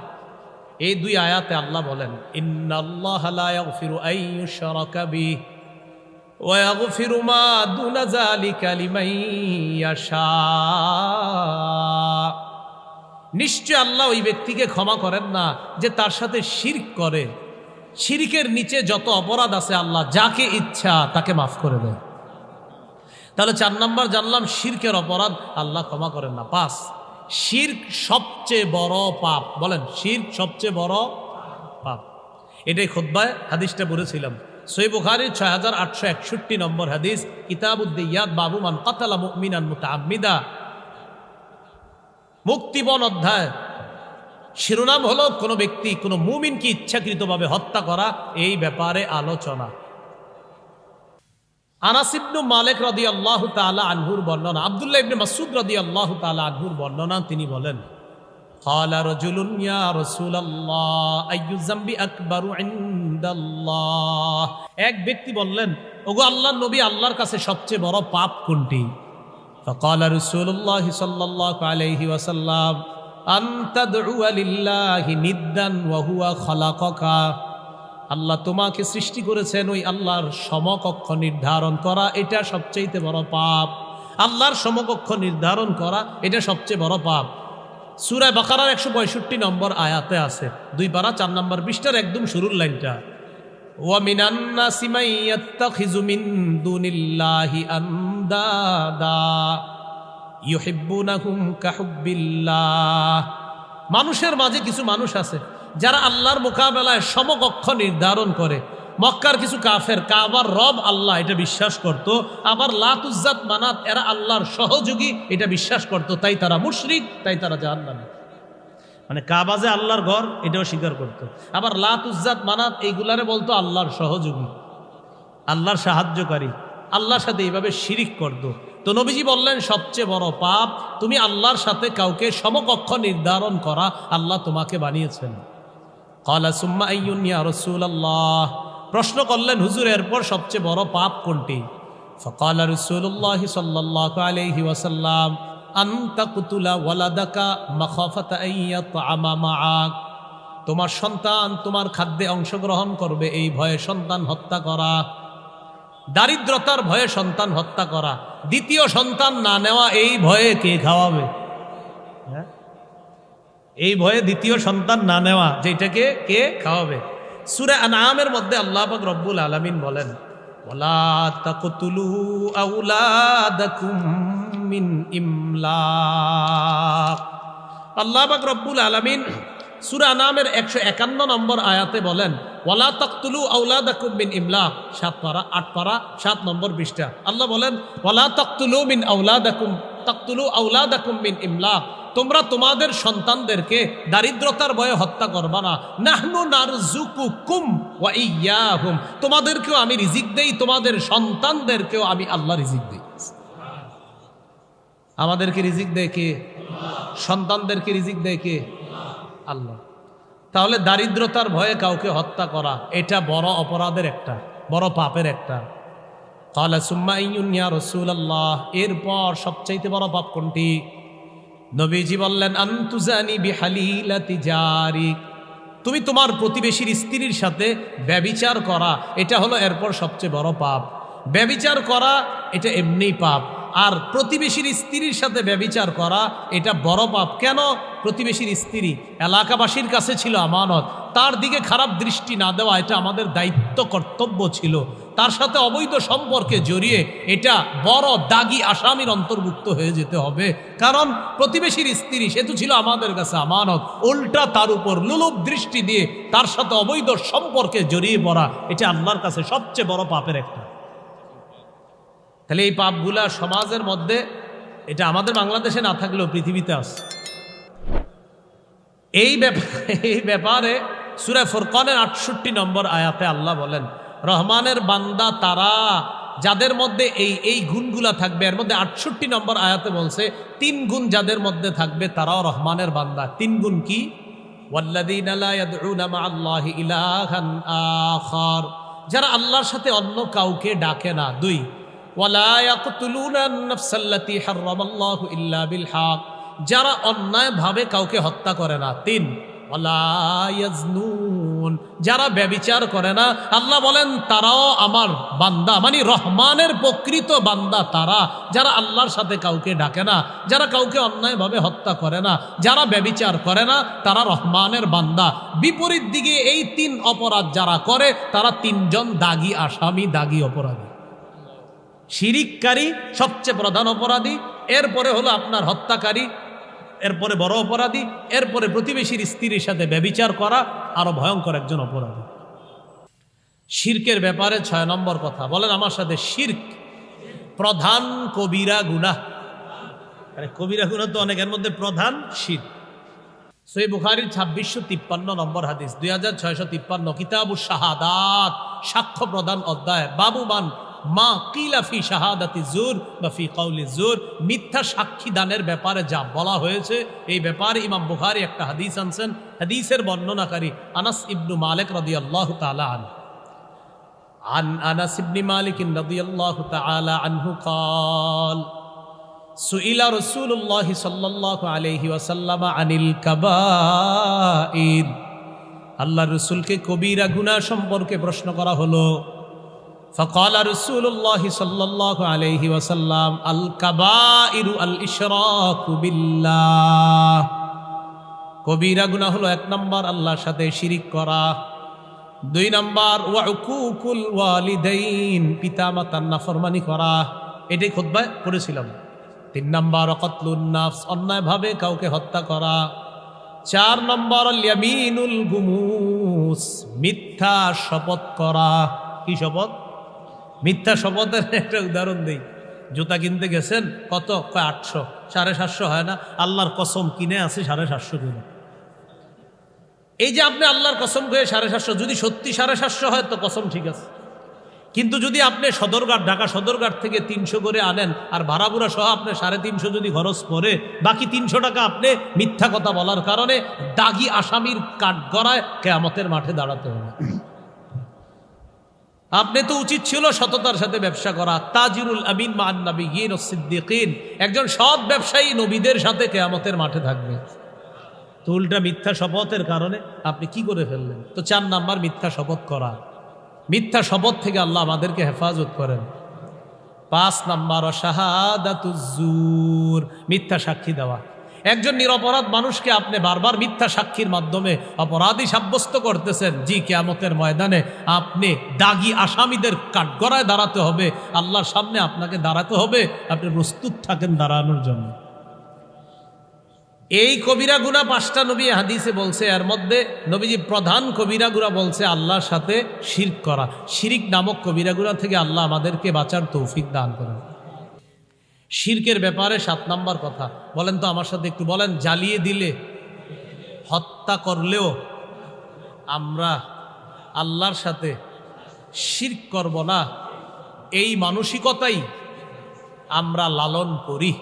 এই 2 আয়াতে আল্লাহ বলেন, ইন্নাল্লাহা লা ইয়াগফিরু আন ইউশরাকা বিহি ওয়া ইয়াগফিরু মা দুনা যালিকা লিমান ইয়াশা। নিশ্চয় আল্লাহ ওই ব্যক্তিকে ক্ষমা করেন না যে তার সাথে শিরক করে। শিরকের নিচে যত অপরাধ আছে আল্লাহ যাকে ইচ্ছা তাকে মাফ করে দেয়। তাহলে 4 নাম্বার জানলাম শিরকের অপরাধ আল্লাহ ক্ষমা করেন না। 5, শিরক সবচেয়ে বড় পাপ। বলেন, শিরক সবচেয়ে বড় পাপ। এটাই খুতবায় হাদিসটা পড়েছিলাম, সহিহ বুখারীর 6861 নম্বর হাদিস, কিতাবুদ্দিয়াত, বাবু মান কাতালা মুমিনান মুতাআম্মিদা, মুক্তিপণ অধ্যায়। শিরোনাম হলো কোন ব্যক্তি কোন মুমিনকে ইচ্ছাকৃতভাবে হত্যা করা, এই ব্যাপারে আলোচনা। আনাস ইবনে মালিক রাদিয়াল্লাহু তাআলা আনহুর বর্ণনা, আব্দুল্লাহ ইবনে মাসউদ রাদিয়াল্লাহু তাআলা আনহুর বর্ণনা, তিনি বলেন, ক্বালা রাজুলুন ইয়া রাসূলুল্লাহ আইয়ু যামবি আকবারু ইনদাল্লাহ। এক ব্যক্তি বললেন, ওগো আল্লাহর নবী, আল্লাহর কাছে সবচেয়ে বড় পাপ কোনটি? ফাকালা রাসূলুল্লাহ সাল্লাল্লাহু আলাইহি ওয়াসাল্লাম, আন তাদউ লিল্লাহি নিদ্দান ওয়া হুয়া খালাকাকা। আল্লাহ তোমাকে সৃষ্টি করেছেন, ওই আল্লাহর সমকক্ষ নির্ধারণ করা, এটা সবচেয়ে বড় পাপ। আল্লাহর সমকক্ষ নির্ধারণ করা এটা সবচেয়ে বড় পাপ। সূরা বাকারার 165 নম্বর আয়াতে আছে, 2 পারা 4 নম্বর পৃষ্ঠার একদম শুরুর লাইনটা, ওয়া মিনান নাসি মান ইয়াত্তাখিযু মিন দুনিল্লাহি আনদাদা ইউহিব্বুনাহুম কাহুব্বিল্লাহ। মানুষের মাঝে কিছু মানুষ আছে যারা আল্লাহর মোকাবেলায় সমকক্ষ নির্ধারণ করে। মক্কার কিছু কাফের কাবার রব আল্লাহ এটা বিশ্বাস করত, আবার লাত উজ্জাত মানাত এরা আল্লাহর সহযোগী এটা বিশ্বাস করত, তাই তারা মুশরিক, তাই তারা জাহান্নামী। মানে কাবা যে আল্লাহর ঘর এটাও স্বীকার করত, আবার লাত উজ্জাত মানাত এইগুলারে বলতো আল্লাহর সহযোগী, আল্লাহর সাহায্যকারী, আল্লাহর সাথে এইভাবে শিরিক করত। তো নবীজি বললেন, সবচেয়ে বড় পাপ তুমি আল্লাহর সাথে কাউকে সমকক্ষ নির্ধারণ করা, আল্লাহ তোমাকে বানিয়েছেন। ক্বালা সুম্মা আইয়ুন ইয়া রাসূলুল্লাহ, প্রশ্ন করলেন, হুজুর এরপর সবচেয়ে বড় পাপ কোনটি? ফাকালা রাসূলুল্লাহ সাল্লাল্লাহু আলাইহি ওয়াসাল্লাম, আন তাকতুলা ওয়ালাদাকা মাখাফাতা আন ইয়াতআমা মাআক। তোমার সন্তান তোমার খাদ্যে অংশগ্রহণ করবে এই ভয়ে সন্তান হত্যা করা। দারিদ্রতার ভয়ে সন্তান হত্যা করা, দ্বিতীয় সন্তান না নেওয়া, এই ভয়ে কে খাওয়াবে? এই ভয়ে দ্বিতীয় সন্তান না নেওয়া, যেটাকে কে খাওয়াবে? সূরা আনআমের মধ্যে আল্লাহ পাক রব্বুল আলামিন বলেন, ওয়ালা তাকতুলু আওলাদাকুম মিন ইমলাক। আল্লাহ পাক রব্বুল আলামিন সূরা আনআমের 151 নম্বর আয়াতে বলেন, ওয়ালা তাকতুলু আওলাদাকুম মিন ইমলাক, 7 পারা 8 পারা 7 নম্বর পৃষ্ঠা। আল্লাহ বলেন, ওয়ালা তাকতুলু আওলাদাকুম মিন ইমলাক, তোমরা তোমাদের সন্তানদেরকে দারিদ্রতার ভয়ে হত্যা করবা না। নাহনু নারযুকুকুম ওয়া ইয়্যাহুম, তোমাদেরকেও আমি রিজিক দেই, তোমাদের সন্তানদেরকেও আমি আল্লাহ রিজিক দেই। আমাদেরকে রিজিক দেয় কে? সন্তানদেরকে রিজিক দেয় কে? আল্লাহ। তাহলে দারিদ্রতার ভয়ে কাউকে হত্যা করা এটা বড় অপরাধের একটা, বড় পাপের একটা। ক্বালা সুম্মা আইয়ুন ইয়া রাসূলুল্লাহ, এরপর সবচাইতে বড় পাপ কোনটি? নবীজি বললেন আনতুজানি বিহালিলাতি জারিক, তুমি তোমার প্রতিবেশীর স্ত্রীর সাথে ব্যভিচার করা, এটা হলো এরপর সবচেয়ে বড় পাপ। ব্যভিচার করা এটা এমনিই পাপ, আর প্রতিবেশীর স্ত্রীর সাথে ব্যভিচার করা এটা বড় পাপ। কেন? প্রতিবেশীর স্ত্রী এলাকাবাসীর কাছে ছিল আমানত, তার দিকে খারাপ দৃষ্টি না দেওয়া এটা আমাদের দায়িত্ব, কর্তব্য ছিল। তার সাথে অবৈধ সম্পর্কে জড়িয়ে এটা বড় দাগি আসামির অন্তর্ভুক্ত হয়ে যেতে হবে। কারণ প্রতিবেশীর স্ত্রী সে তো ছিল আমাদের কাছে আমানত, উল্টা তার উপর লোলুপ দৃষ্টি দিয়ে তার সাথে অবৈধ সম্পর্কে জড়িয়ে পড়া এটা আল্লাহর কাছে সবচেয়ে বড় পাপের একটা। তাহলে এই পাপগুলা সমাজের মধ্যে, এটা আমাদের বাংলাদেশে না থাকলেও পৃথিবীতে আছে। এই ব্যাপারে সূরা ফুরকানের 68 নম্বর আয়াতে আল্লাহ বলেন, রহমানের বান্দা তারা যাদের মধ্যে এই গুণগুলা থাকবে। এর মধ্যে 68 নম্বর আয়াতে বলছে 3 গুণ যাদের মধ্যে থাকবে তারাও রহমানের বান্দা। 3 গুণ কি? ওয়াল্লাযীনা লা ইয়াদউনা মা'আল্লাহি ইলাহান আখার, যারা আল্লাহর সাথে অন্য কাউকে ডাকে না। 2, ওয়ালা ইয়াকতুলুনা আন-নাফসাল্লাতী হারামাল্লাহু ইল্লা বিল হক, যারা অন্যায়ভাবে কাউকে হত্যা করে না। 3, ওয়ালা ইয়াজনুন, যারা ব্যভিচার করে না। আল্লাহ বলেন তারাও আমার বান্দা, মানে রহমানের প্রকৃত বান্দা তারা, যারা আল্লাহর সাথে কাউকে ডাকে না, যারা কাউকে অন্যায়ভাবে হত্যা করে না, যারা ব্যভিচার করে না, তারা রহমানের বান্দা। বিপরীত দিকে এই 3 অপরাধ যারা করে তারা 3 জন দাগি আসামি, দাগি অপরাধী। শিরিককারী সবচেয়ে প্রধান অপরাধী, এরপরে হলো আপনার হত্যাকারী, এরপরে বড় অপরাধী, এরপরে প্রতিবেশীর স্ত্রীর সাথে ব্যভিচার করা আরো ভয়ঙ্কর একজন অপরাধী। শিরকের ব্যাপারে 6 নম্বর কথা বলেন আমার সাথে, শিরক প্রধান কবিরা গুনাহ। আরে কবিরা গুনাহ তো অনেকের মধ্যে প্রধান শিরক। সহিহ বুখারীর 2653 নম্বর হাদিস, 2653, কিতাবুশ শাহাদাত, সাক্ষ্য প্রদান অধ্যায়, বাবু মা কিলা ফি শাহাদাতি জুর বা ফি কাউলি জুর, মিথ্যা সাক্ষী দানের ব্যাপারে যা বলা হয়েছে এই ব্যাপারে ইমাম বুখারী একটা হাদিস আনছেন। হাদিসের বর্ণনাকারী আনাস ইবনু মালিক রাদিয়াল্লাহু তাআলা আনহু। আন আনাস ইবনে মালিক রাদিয়াল্লাহু তাআলা আনহু قال সুইলা রাসূলুল্লাহ সাল্লাল্লাহু আলাইহি ওয়াসাল্লাম আনিল কাবাইর, আল্লাহর রাসূলকে কবিরা গুনাহ সম্পর্কে প্রশ্ন করা হলো। فقال رسول الله صلى الله عليه وسلم الكبائر الاشراك بالله, কবিরা গুনাহ হলো 1 নম্বর আল্লাহর সাথে শিরিক করা, 2 নম্বর ওয়াকুকুল ওয়ালিদাইন, পিতামাতার নাফরমানি করা, এটাই খুতবায় পড়েছিলাম। 3 নম্বর কতলুন নাফস, অন্যায়ভাবে কাউকে হত্যা করা। 4 নম্বর ইয়ামিনুল গুমুস, মিথ্যা শপথ করা। কি শপথ? মিথ্যা শপথের একটা উদাহরণ দেই। জুতা কিনতে গেছেন, কত? 800, 750 হয় না? আল্লাহর কসম কিনে আছে 750 করে। এই যে আপনি আল্লাহর কসম করে 750, যদি সত্যি 750 হয় তো কসম ঠিক আছে, কিন্তু যদি আপনি সদরঘাট, ঢাকা সদরঘাট থেকে 300 করে আনেন আর ভাড়াবুড়া সহ আপনি 350 যদি খরচ করে, বাকি 300 টাকা আপনি মিথ্যা কথা বলার কারণে দাগি আসামির কাঠগড়ায় কিয়ামতের মাঠে দাঁড়াতে হবে। আপনি তো উচিত ছিল সততার সাথে ব্যবসা করা। তাজিরুল আমিন মা'আন নাবিয়্যিন ওয়াস সিদ্দিকিন, একজন সৎ ব্যবসায়ী নবীদের সাথে কিয়ামতের মাঠে থাকবে। তো উল্টা মিথ্যা শপথের কারণে আপনি কি করে ফেললেন? তো 4 নাম্বার মিথ্যা শপথ করা। মিথ্যা শপথ থেকে আল্লাহ আমাদেরকে হেফাজত করেন। 5 নাম্বার শাহাদাতুজ জুর, মিথ্যা সাক্ষী দেওয়া। একজন নিরপরাধ মানুষকে আপনি বারবার মিথ্যা সাক্ষীর মাধ্যমে অপরাধী সাব্যস্ত করতেছেন। জি, কিয়ামতের ময়দানে আপনি দাগি আসামিদের কাঠগড়ায় দাঁড়াতে হবে, আল্লাহর সামনে আপনাকে দাঁড়াতে হবে। আপনি প্রস্তুত থাকেন দাঁড়ানোর জন্য। এই কবিরা গুনাহ 5টা নবী হাদিসে বলছে, এর মধ্যে নবীজি প্রধান কবিরা গুনাহ বলছে আল্লাহর সাথে শিরক করা। শিরিক নামক কবিরা গুনাহ থেকে আল্লাহ আমাদেরকে বাঁচার তৌফিক দান করেন। শিরকের ব্যাপারে 7 নাম্বার কথা বলেন তো আমার সাথে একটু বলেন। জ্বালিয়ে দিলে, হত্যা করলেও আমরা আল্লাহর সাথে শিরক করব না, এই মানসিকতাই আমরা লালন করি।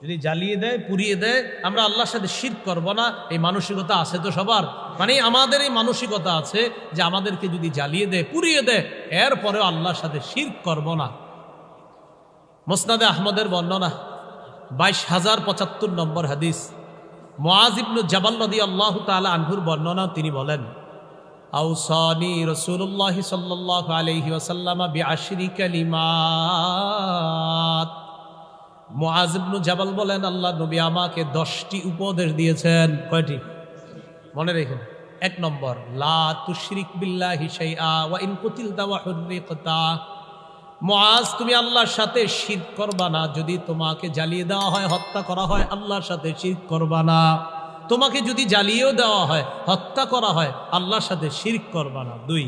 যদি জ্বালিয়ে দেয়, পুড়িয়ে দেয়, আমরা আল্লাহর সাথে শিরক করব না, এই মানসিকতা আছে তো সবার। মানে আমাদের এই মানসিকতা আছে যে আমাদেরকে যদি জ্বালিয়ে দেয়, পুড়িয়ে দেয়, এরপরেও আল্লাহর সাথে শিরক করব না। মুসনাদে আহমদের বর্ণনা, 22,075 নম্বর হাদিস। মুআজ ইবনে জাবাল রাদিয়াল্লাহু তাআলা আনহুর বর্ণনা, তিনি বলেন, আউসানি রাসূলুল্লাহ সাল্লাল্লাহু আলাইহি ওয়াসাল্লাম বিআশরি কালিমাত। মুআজ ইবনে জাবাল বলেন, আল্লাহ নবী আমাকে 10টি উপদেশ দিয়েছেন। কয়টি? মনে রেখেন। 1 নম্বর, লা তুশরিক বিল্লাহি শাইআ ওয়া ইন কুতিলতা ওয়া হুররিকতা। মুআজ, তুমি আল্লাহর সাথে শিরক করবা না। যদি তোমাকে জ্বালিয়ে দেওয়া হয়, হত্যা করা হয়, আল্লাহর সাথে শিরক করবা না। তোমাকে যদি জ্বালিয়েও দেওয়া হয়, হত্যা করা হয়, আল্লাহর সাথে শিরক করবা না। 2,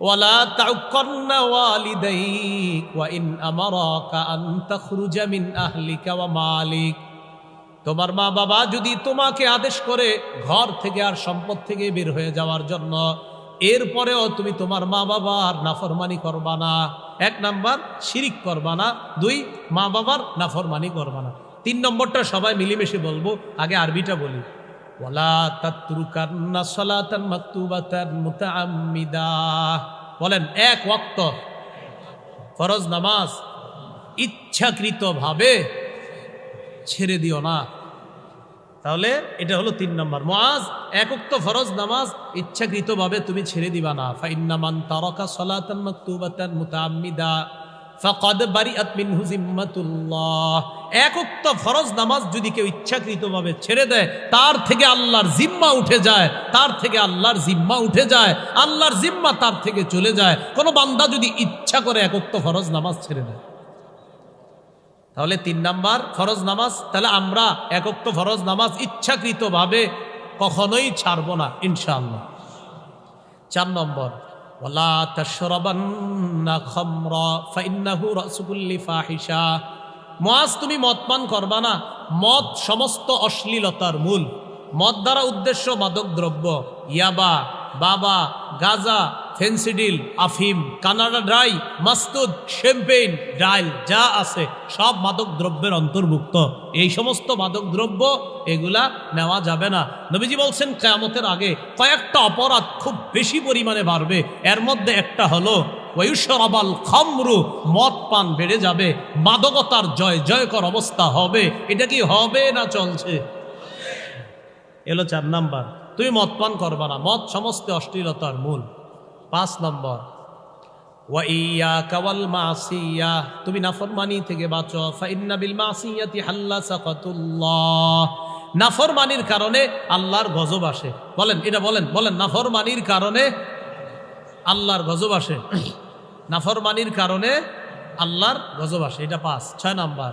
ওয়ালা তাউক্কারনা ওয়ালিদাইক ওয়া ইন আমারাকা আন তাখরুজা মিন আহলিকা ওয়া মালিক। তোমার মা বাবা যদি তোমাকে আদেশ করে ঘর থেকে আর সম্পদ থেকে বের হয়ে যাওয়ার জন্য, এরপরেও তুমি তোমার মা বাবার নাফরমানি করবা না। 1 নাম্বার, শিরিক করবা না। 2, মা বাবার নাফরমানি করবা না। 3 নম্বরটা সবাই মিলেমিশে বলবো, আগে আরবিটা বলি। ওয়ালা তাতরুকান্না সালাতান মাকতুবাতান মুতাআম্মিদা। বলেন, 1 ওয়াক্ত ফরজ নামাজ ইচ্ছাকৃতভাবে ছেড়ে দিও না। তাহলে এটা হলো 3 নম্বর। মুআজ, 1 ওয়াক্ত ফরজ নামাজ ইচ্ছাকৃতভাবে তুমি ছেড়ে দিবা না। ফাইন্না মান তারাকা সালাতান মাকতুবাতান মুতাআম্মিদা ফাকাদ বারিআত মিনহু জিম্মাতুল্লাহ। 1 ওয়াক্ত ফরজ নামাজ যদি কেউ ইচ্ছাকৃতভাবে ছেড়ে দেয়, তার থেকে আল্লাহর জিম্মা উঠে যায়, তার থেকে আল্লাহর জিম্মা উঠে যায়, আল্লাহর জিম্মা তার থেকে চলে যায়। কোনো বান্দা যদি ইচ্ছা করে 1 ওয়াক্ত ফরজ নামাজ ছেড়ে দেয়, তাহলে 3 নাম্বার ফরজ নামাজ। তাহলে আমরা 1 ওয়াক্ত ফরজ নামাজ ইচ্ছাকৃতভাবে কখনোই ছাড়ব না ইনশাআল্লাহ। 4 নম্বর, ওয়ালা তাশরাবান্না খামরা ফাইন্নাহু রাসু কুল্লি ফাহিশা। মুআজ, তুমি মদ পান করবা না। মদ সমস্ত অশ্লীলতার মূল। মদ দ্বারা উদ্দেশ্য মাদক দ্রব্য, ইয়াবা, বাবা, গাজা, ফেন্সিডিল, আফিম, কানাডা ড্রাই, মাস্তুদ, শ্যাম্পেইন, ডাইল যা আছে সব মাদক দ্রব্যের অন্তর্ভুক্ত। এই সমস্ত মাদক দ্রব্য এগুলা নেওয়া যাবে না। নবীজি বলছেন, কিয়ামতের আগে কয়েকটা অপরাধ খুব বেশি পরিমাণে বাড়বে। এর মধ্যে একটা হলো ওয়ায়ুশরাবাল খামরু, মদ পান বেড়ে যাবে, মাদকতার জয় জয়কর অবস্থা হবে। এটা কি হবে না চলছে? এলো 4 নাম্বার, তুমি মদ পান করবা না। মদ সমস্ত অশ্লীলতার মূল। 5 নম্বর, ওয়া ইয়াকা ওয়াল মাসিয়া, তুমি নাফরমানি থেকে বাঁচো। ফাইন্না বিল মাসিয়াতি হাল্লা সাকাতুল্লাহ। নাফরমানির কারণে আল্লাহর গজব আসে। বলেন, এটা বলেন, নাফরমানির কারণে আল্লাহর গজব আসে। নাফরমানির কারণে আল্লাহর গজব আসে। এটা 5। 6 নাম্বার,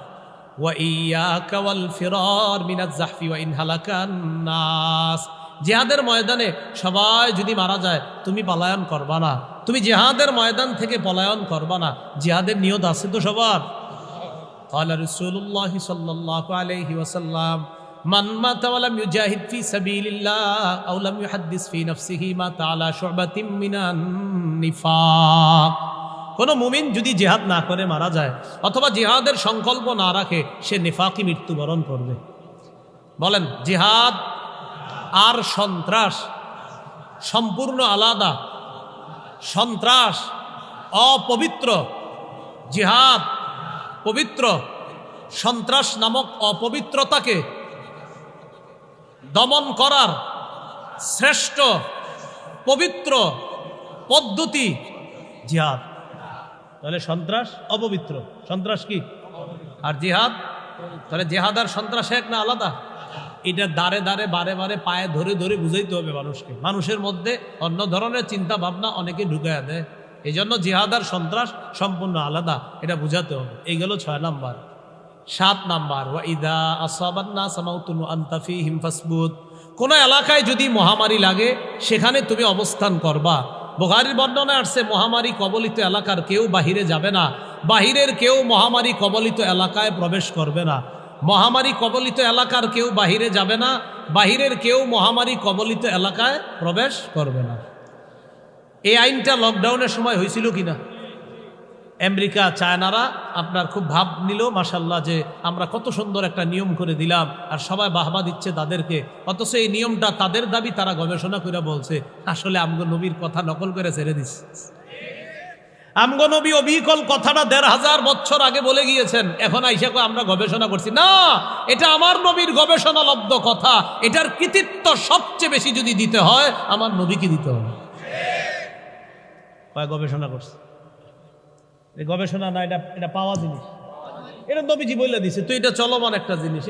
ওয়া ইয়াকা ওয়াল ফিরার মিনাজ জাহফি ওয়া ইন হালাকান নাস। জিহাদের ময়দানে সবাই যদি মারা যায়, তুমি পলায়ন করবা না। তুমি জিহাদের ময়দান থেকে পলায়ন করবা না। জিহাদের নিয়ত আছে তো সবার। ক্বালা রাসূলুল্লাহ সাল্লাল্লাহু আলাইহি ওয়াসাল্লাম, মান মাতা ওয়া লাম ইউজাহিদ ফি সাবিলিল্লাহ আও লাম ইউহাদ্দিস ফি নাফসিহি মাতা আলা শুবাতিন মিনান নিফাক। কোন মুমিন যদি জিহাদ না করে মারা যায়, অথবা জিহাদের সংকল্প না রাখে, সে নিফাকি মৃত্যুবরণ করবে। বলেন, জিহাদ আর সন্ত্রাস সম্পূর্ণ আলাদা। সন্ত্রাস অপবিত্র, জিহাদ পবিত্র। সন্ত্রাস নামক অপবিত্রতাকে দমন করার শ্রেষ্ঠ পবিত্র পদ্ধতি জিহাদ। তাহলে সন্ত্রাস অপবিত্র, সন্ত্রাস কি? আর জিহাদ। তাহলে জিহাদ আর সন্ত্রাস এক না আলাদা? এটা দাঁড়ে দাঁড়ে বারে বারে পায়ে ধরে ধরে বুঝাইতে হবে মানুষকে। মানুষের মধ্যে অন্য ধরনের চিন্তা ভাবনা অনেকে ঢুকাইয়া দেয়। এই জন্য জিহাদ আর সন্ত্রাস সম্পূর্ণ আলাদা, এটা বুঝাতে হবে। এই গেল 6 নাম্বার। 7 নাম্বার, ওয়া ইদা আসাবান নাস মাউতুন ওয়া আনতা ফীহিম ফাসবুত। কোন এলাকায় যদি মহামারী লাগে, সেখানে তুমি অবস্থান করবা। বুখারীর বর্ণনায় আসছে, মহামারী কবলিত এলাকার কেউ বাহিরে যাবে না। বাহিরের কেউ মহামারী কবলিত এলাকায় প্রবেশ করবে না। মহামারী কবলিত এলাকার কেউ বাহিরে যাবে না। বাহিরের কেউ মহামারী কবলিত এলাকায় প্রবেশ করবে না। এই আইনটা লকডাউনের সময় হয়েছিল কিনা? আমেরিকা, চায়নারা আপনার খুব ভাব নিল, মাশাল্লাহ, যে আমরা কত সুন্দর একটা নিয়ম করে দিলাম, আর সবাই বাহবা দিচ্ছে তাদেরকে। অথচ এই নিয়মটা তাদের দাবি, তারা গবেষণা করে বলছে আসলে আমগো নবীর কথা নকল করে ছেড়ে দিচ্ছে। আমগো নবী অবিকল কথাটা ১৫০০ বছর আগে বলে গিয়েছেন, এখন আইসা কয় আমরা গবেষণা করছি। না, এটা আমার নবীর গবেষণালব্ধ কথা। এটার কৃতিত্ব সবচেয়ে বেশি যদি দিতে হয় আমার নবীকে দিতে হবে। কয় গবেষণা করছে, এই গবেষণা না, এটা পাওয়া জিনিস, এটা নবীজি বলে দিছে। তো এটা চলমান একটা জিনিস,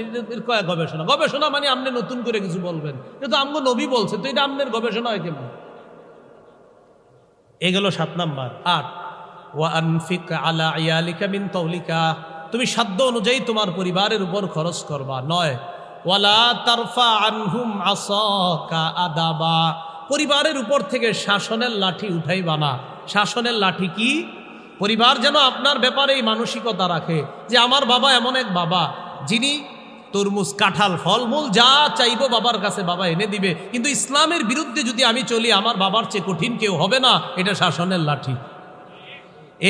কয় গবেষণা। গবেষণা মানে আপনি নতুন করে কিছু বলবেন, এটা তো আমগো নবী বলছে, তো এটা আপনার গবেষণা হয় কেমন? এগুলো ৭ নাম্বার। ৮, ওয়ানফিক আলা ইয়ালিকা মিন তাওলিকা, তুমি সাধ্য অনুযায়ী তোমার পরিবারের উপর খরচ করবা। ৯, ওয়ালা তারফা আনহুম আসাকা আদাবা, পরিবারের উপর থেকে শাসনের লাঠি উঠাইবা না। শাসনের লাঠি কি? পরিবার যেন আপনার ব্যাপারে এই মানসিকতা রাখে যে আমার বাবা এমন এক বাবা যিনি তরমুজ, কাঁঠাল, ফলমূল যা চাইবো বাবার কাছে বাবা এনে দিবে, কিন্তু ইসলামের বিরুদ্ধে যদি আমি চলি আমার বাবার চেয়ে কঠিন কেউ হবে না। এটা শাসনের লাঠি।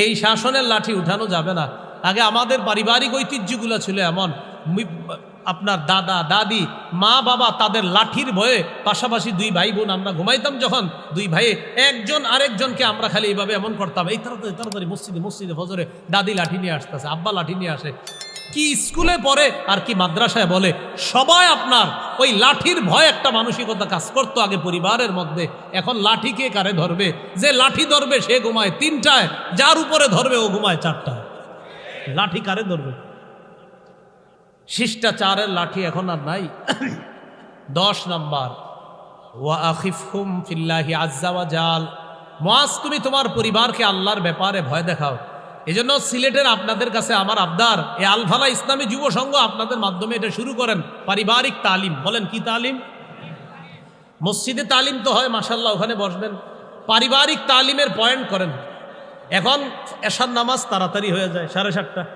এই শাসনের লাঠি উঠানো যাবে না। আগে আমাদের পারিবারিক ঐতিহ্যগুলো ছিল এমন, আপনার দাদা দাদি মা বাবা তাদের লাঠির ভয়ে পাশাপাশি 2 ভাই বোন আমরা ঘুমাইতাম, যখন 2 ভাইয়ে একজন আরেকজনকে আমরা খালি এইভাবে এমন করতাম, এই তাড়াতাড়ি তাড়াতাড়ি মসজিদে ফজরে দাদি লাঠি নিয়ে আসতেছে, আব্বা লাঠি নিয়ে আসে, কি স্কুলে পড়ে আর কি মাদ্রাসায় বলে, সবাই আপনার ওই লাঠির ভয় একটা মানসিকতা কাজ করতো আগে পরিবারের মধ্যে। এখন লাঠি কে কারে ধরবে? যে লাঠি ধরবে সে ঘুমায় 3টায়, যার উপরে ধরবে ও ঘুমায় 4টায়। লাঠি কারে ধরবে? শিষ্টাচারের লাঠি এখন আর নাই। 10 নাম্বার, ওয়া আখিফহুম ফিল্লাহি আজ্জা ওয়া জাল, মুআজ তুমি তোমার পরিবারকে আল্লাহর ব্যাপারে ভয় দেখাও। এজন্য সিলেটের আপনাদের কাছে আমার আবদার, এই আলফালা ইসলামী যুব সংঘ আপনাদের মাধ্যমে এটা শুরু করেন, পারিবারিক তালিম। বলেন কি তালিম? মসজিদে তালিম তো হয় মাশাআল্লাহ, ওখানে বসবেন, পারিবারিক তালিমের পয়েন্ট করেন। এখন এশার নামাজ তাড়াতাড়ি হয়ে যায় 7:30,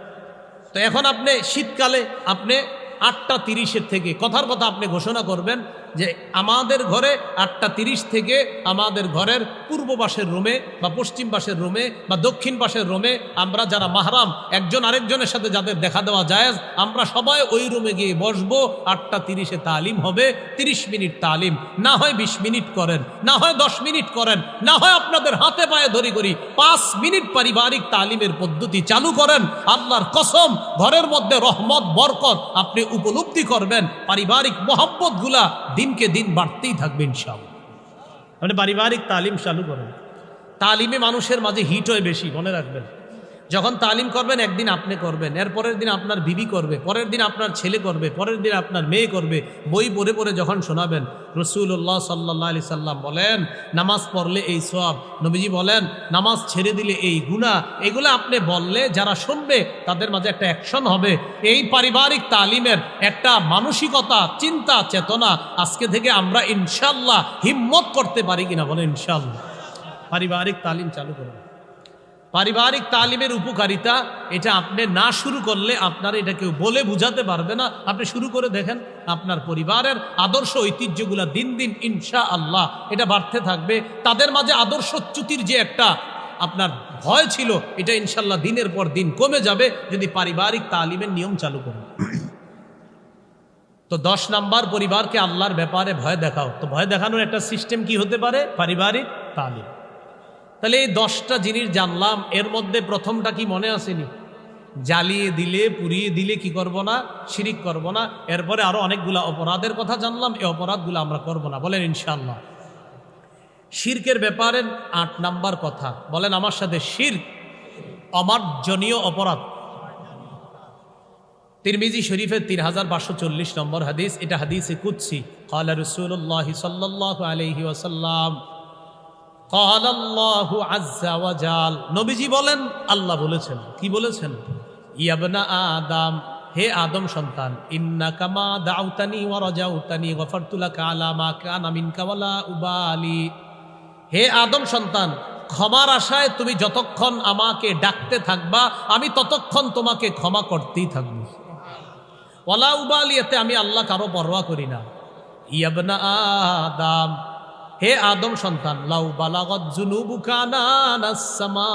তো এখন আপনি শীতকালে আপনি 8:30 থেকে কথার কথা আপনি ঘোষণা করবেন যে আমাদের ঘরে 8:30 থেকে আমাদের ঘরের পূর্ব পাশের রুমে বা পশ্চিম পাশের রুমে বা দক্ষিণ পাশের রুমে আমরা যারা মাহরাম একজন আরেকজনের সাথে যাদের দেখা দেওয়া যায় আমরা সবাই ওই রুমে গিয়ে বসবো। 8:30 তালিম হবে, 30 মিনিট তালিম, না হয় 20 মিনিট করেন, না হয় 10 মিনিট করেন, না হয় আপনাদের হাতে পায়ে ধরি করি 5 মিনিট পারিবারিক তালিমের পদ্ধতি চালু করেন। আল্লাহর কসম ঘরের মধ্যে রহমত বরকত আপনি উপলব্ধি করবেন, পারিবারিক মোহাব্বত গুলা দিনকে দিন বাড়তেই থাকবে ইনশাআল্লাহ। মানে পারিবারিক তালিম চালু করেন। তালিমে মানুষের মাঝে হিট হয় বেশি, মনে রাখবেন। যখন তালিম করবেন একদিন আপনি করবেন, এর পরের দিন আপনার বিবি করবে, পরের দিন আপনার ছেলে করবে, পরের দিন আপনার মেয়ে করবে। বই পড়ে পড়ে যখন শোনাবেন, রাসূলুল্লাহ সাল্লাল্লাহু আলাইহি সাল্লাম বলেন নামাজ পড়লে এই সওয়াব, নবীজি বলেন নামাজ ছেড়ে দিলে এই গুনাহ। এগুলো আপনি বললে যারা শুনবে তাদের মাঝে একটা অ্যাকশন হবে। এই পারিবারিক তালিমের একটা মানসিকতা, চিন্তা, চেতনা আজকে থেকে আমরা ইনশাআল্লাহ হিম্মত করতে পারি কিনা বলেন ইনশাআল্লাহ। পারিবারিক তালিম চালু করুন। পারিবারিক তালিমের উপকারিতা এটা আপনি না শুরু করলে আপনার এটা কেউ বলে বুঝাতে পারবে না। আপনি শুরু করে দেখেন, আপনার পরিবারের আদর্শ ঐতিহ্যগুলা দিন দিন ইনশাআল্লাহ এটা বাড়তে থাকবে। তাদের মাঝে আদর্শচ্যুতির যে একটা আপনার ভয় ছিল এটা ইনশাআল্লাহ দিনের পর দিন কমে যাবে যদি পারিবারিক তালিমের নিয়ম চালু করেন। তো 10 নাম্বার, পরিবারকে আল্লাহর ব্যাপারে ভয় দেখাও। তো ভয় দেখানোর একটা সিস্টেম কি হতে পারে? পারিবারিক তালিম। তাহলে এই 10টা জিনিস জানলাম, এর মধ্যে প্রথমটা কি মনে আসেনি? জ্বালিয়ে দিলে পুড়িয়ে দিলে কি করব না? শিরিক করব না। এরপরে আরো অনেকগুলা অপরাধের কথা জানলাম, এই অপরাধগুলো আমরা করব না, বলেন ইনশাআল্লাহ। শিরকের ব্যাপারে 8 নাম্বার কথা বলেন আমার সাথে, শিরক অমার্জনীয় অপরাধ। তিরমিজি শরীফের 3540 নম্বর হাদিস, এটা হাদিসে কুদসি। ক্বালা রাসূলুল্লাহ সাল্লাল্লাহু আলাইহি ওয়াসাল্লাম, ক্বালা আল্লাহু আযজা ওয়া জাল, নবীজি বলেন, আল্লাহ বলেছেন। কি বলেছেন? ইয়া ইবনা আদম, হে আদম সন্তান, ইন্নাকা মা দাউতানি ওয়া রাজাউতানি গফারতু লাকা আলা মা কানা মিনকা ওয়ালা উবালি। হে আদম সন্তান, ক্ষমার আশায় তুমি যতক্ষণ আমাকে ডাকতে থাকবা আমি ততক্ষণ তোমাকে ক্ষমা করতেই থাকব। ওয়ালা উবালি, এতে আমি আল্লাহ কারো পরোয়া করি না। ইয়া ইবনা আদম, হে আদম সন্তান, লাউ বালাগত যুনুবুকা আনানাস সামা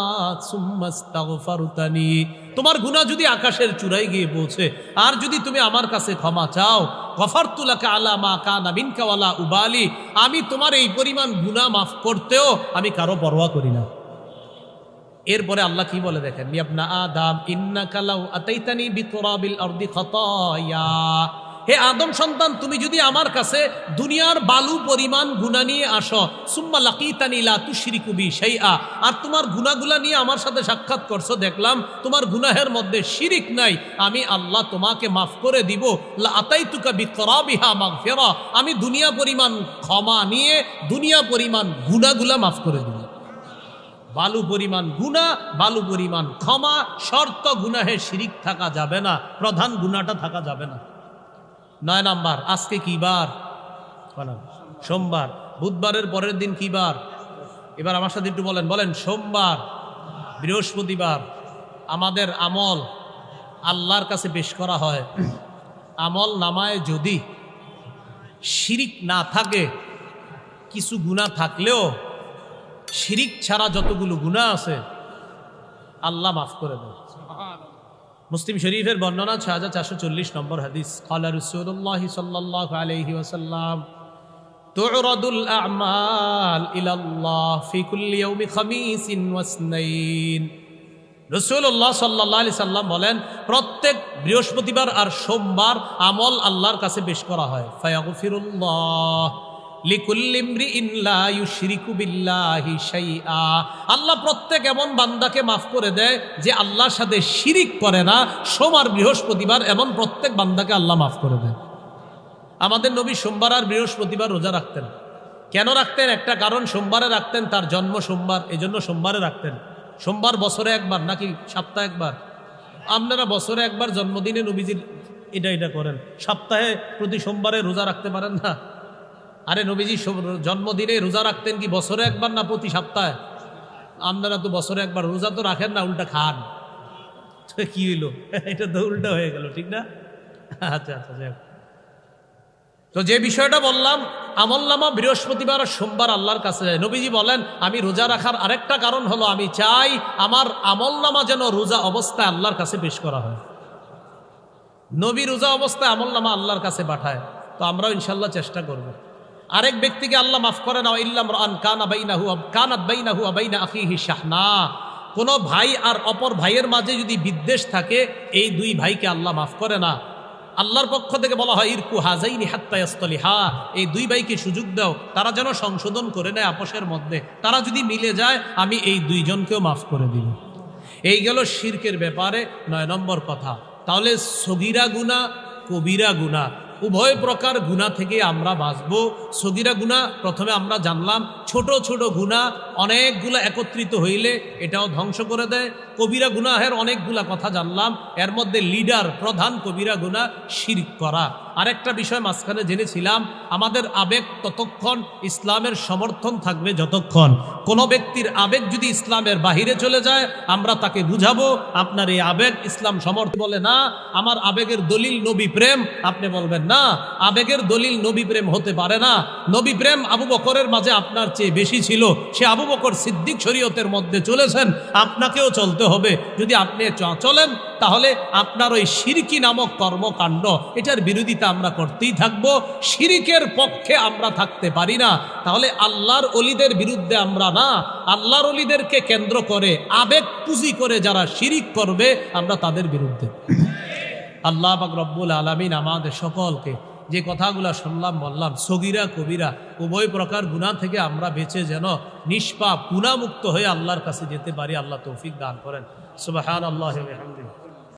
সুম্মা আস্তাগফারতানি, তোমার গুনাহ যদি আকাশের চূড়ায় গিয়ে পৌঁছে আর যদি তুমি আমার কাছে ক্ষমা চাও, গফারতু লাকা আলা মা কানা মিনকা ওয়ালা উবালি, আমি তোমার এই পরিমাণ গুনাহ মাফ করতেও আমি কারো পরোয়া করি না। এরপরে আল্লাহ কি বলে দেখেন, ইবনা আদম ইন্নাকা লাউ আতাইতানি বিতুরাবিল আরদি খাতায়া, হে আদম সন্তান, তুমি যদি আমার কাছে দুনিয়ার বালু পরিমাণ গুনাহ নিয়ে আসো, সুম্মা লাকিতানি লা তুশরিকু বি শাইআ, আর তোমার গুনাহগুলা নিয়ে আমার সাথে সাক্ষাৎ করছো, দেখলাম তোমার গুনাহের মধ্যে শিরিক নাই, আমি আল্লাহ তোমাকে মাফ করে দিব। লা আতাইতুকা বিতরাবিহা মাগফিরা, আমি দুনিয়া পরিমাণ ক্ষমা নিয়ে দুনিয়া পরিমাণ গুনাহগুলা মাফ করে দিব। বালু পরিমাণ গুনাহ, বালু পরিমাণ ক্ষমা, শর্ত গুনাহে শিরিক থাকা যাবে না, প্রধান গুনাহটা থাকা যাবে না। 9 নাম্বার, আজকে কি বার? সোমবার। বুধবারের পরের দিন কি বার? এবার আমার সাথে একটু বলেন সোমবার, বৃহস্পতিবার। আমাদের আমল আল্লাহর কাছে পেশ করা হয়। আমল নামায় যদি শিরিক না থাকে, কিছু গুনাহ থাকলেও শিরিক ছাড়া যতগুলো গুনাহ আছে আল্লাহ মাফ করে দেয়। মুসলিম শরীফের বর্ণনা 6440 নম্বর হাদিস, ক্বালা রাসূলুল্লাহ সাল্লাল্লাহু আলাইহি ওয়াসাল্লাম তু'রাদুল আ'মাল ইলাল্লাহ ফি কুল্লি ইয়াউমি খামিসিন ওয়া ইসনাইন। রাসূলুল্লাহ সাল্লাল্লাহু আলাইহি সাল্লাম বলেন, প্রত্যেক বৃহস্পতিবার আর সোমবার আমল আল্লাহর কাছে পেশ করা হয়। ফায়াগফিরুল্লাহ লিকুল্লি ইমরিইন লা ইউশরিকু বিল্লাহি শাইআ, আল্লাহ প্রত্যেক এমন বান্দাকে মাফ করে দেয় যে আল্লাহর সাথে শিরিক করে না। সোমবার বৃহস্পতিবার এমন প্রত্যেক বান্দাকে আল্লাহ মাফ করে দেয়। আমাদের নবী সোমবার আর বৃহস্পতিবার রোজা রাখতেন। কেন রাখতেন? একটা কারণ, সোমবারে রাখতেন তার জন্ম সোমবার, এজন্য সোমবারে রাখতেন। সোমবার বছরে একবার নাকি সপ্তাহে একবার? আপনারা বছরে একবার জন্মদিনে নবীজির এটা করেন, সপ্তাহে প্রতি সোমবারে রোজা রাখতে পারেন না? আরে নবীজি জন্মদিনে রোজা রাখতেন কি বছরে একবার না প্রতি সপ্তাহে? আপনারা তো বছরে একবার রোজা তো রাখেন না, উল্টা খান। তো কি হইলো? এটা তো উল্টা হয়ে গেল, ঠিক না? আচ্ছা, তো যে বিষয়টা বললাম, আমলনামা বৃহস্পতিবার আর সোমবার আল্লাহর কাছে যায়। নবীজি বলেন, আমি রোজা রাখার আরেকটা কারণ হলো আমি চাই আমার আমলনামা যেন রোজা অবস্থায় আল্লাহর কাছে পেশ করা হয়। নবী রোজা অবস্থায় আমলনামা আল্লাহর কাছে পাঠায়, তো আমরাও ইনশাল্লাহ চেষ্টা করব। আরেক ব্যক্তিকে আল্লাহ মাফ করে না, ইল্লাম রান কানাত বাইনাহু ওয়া বাইনা আখিহি শাহনা, কোন ভাই আর অপর ভাইয়ের মাঝে যদি বিদ্বেষ থাকে, এই দুই ভাইকে আল্লাহ মাফ করে না। আল্লাহর পক্ষ থেকে বলা হয়, ইরকু হাজাইনি হাত্তা ইয়াসতালিহা, এই দুই ভাইকে সুযোগ দাও, তারা যেন সংশোধন করে নেয় আপোষের মধ্যে। তারা যদি মিলে যায়, আমি এই দুইজনকেও মাফ করে দিব। এই গেল শিরকের ব্যাপারে 9 নম্বর কথা। তাহলে সগীরা গুনাহ, কবিরা গুনাহ, উভয় প্রকার গুনাহ থেকে আমরা বাঁচব। সগীরা গুনাহ প্রথমে আমরা জানলাম, ছোট ছোট গুনাহ অনেকগুলা একত্রিত হইলে এটাও ধ্বংস করে দেয়। কবিরা গুনাহের অনেকগুলা কথা জানলাম, এর মধ্যে লিডার প্রধান কবিরা গুনাহ শিরক করা। আরেকটা বিষয় মাঝখানে জেনেছিলাম, আমাদের আবেগ ততক্ষণ ইসলামের সমর্থন থাকবে যতক্ষণ। কোনো ব্যক্তির আবেগ যদি ইসলামের বাহিরে চলে যায়, আমরা তাকে বুঝাবো আপনার এই আবেগ ইসলাম সমর্থন। বলে না, আমার আবেগের দলিল নবী প্রেম, আপনি বলবেন না আবেগের দলিল নবী প্রেম হতে পারে না। নবী প্রেম আবু বকরের মাঝে আপনার চেয়ে বেশি ছিল, সে আবু বকর সিদ্দিক শরীয়তের মধ্যে চলেছেন, আপনাকেও চলতে হবে। যদি আপনি চলেন, তাহলে আপনার ওই শিরকি নামক কর্মকাণ্ড, এটার বিরোধিতা আমরা করতেই থাকবো। শিরিকের পক্ষে আমরা থাকতে পারি না। তাহলে আল্লাহর ওলিদের বিরুদ্ধে আমরা না, আল্লাহর ওলিদেরকে কেন্দ্র করে আবেগ পুঁজি করে যারা শিরিক করবে, আমরা তাদের বিরুদ্ধে। আল্লাহ পাক রব্বুল আলামিন আমাদের সকলকে যে কথাগুলো শুনলাম বললাম, সগীরা কবিরা উভয় প্রকার গুনাহ থেকে আমরা বেঁচে যেন নিষ্পাপ গুনাহমুক্ত হয়ে আল্লাহর কাছে যেতে পারি, আল্লাহ তৌফিক দান করেন। সুবহানাল্লাহি ওয়া বিহামদিহি।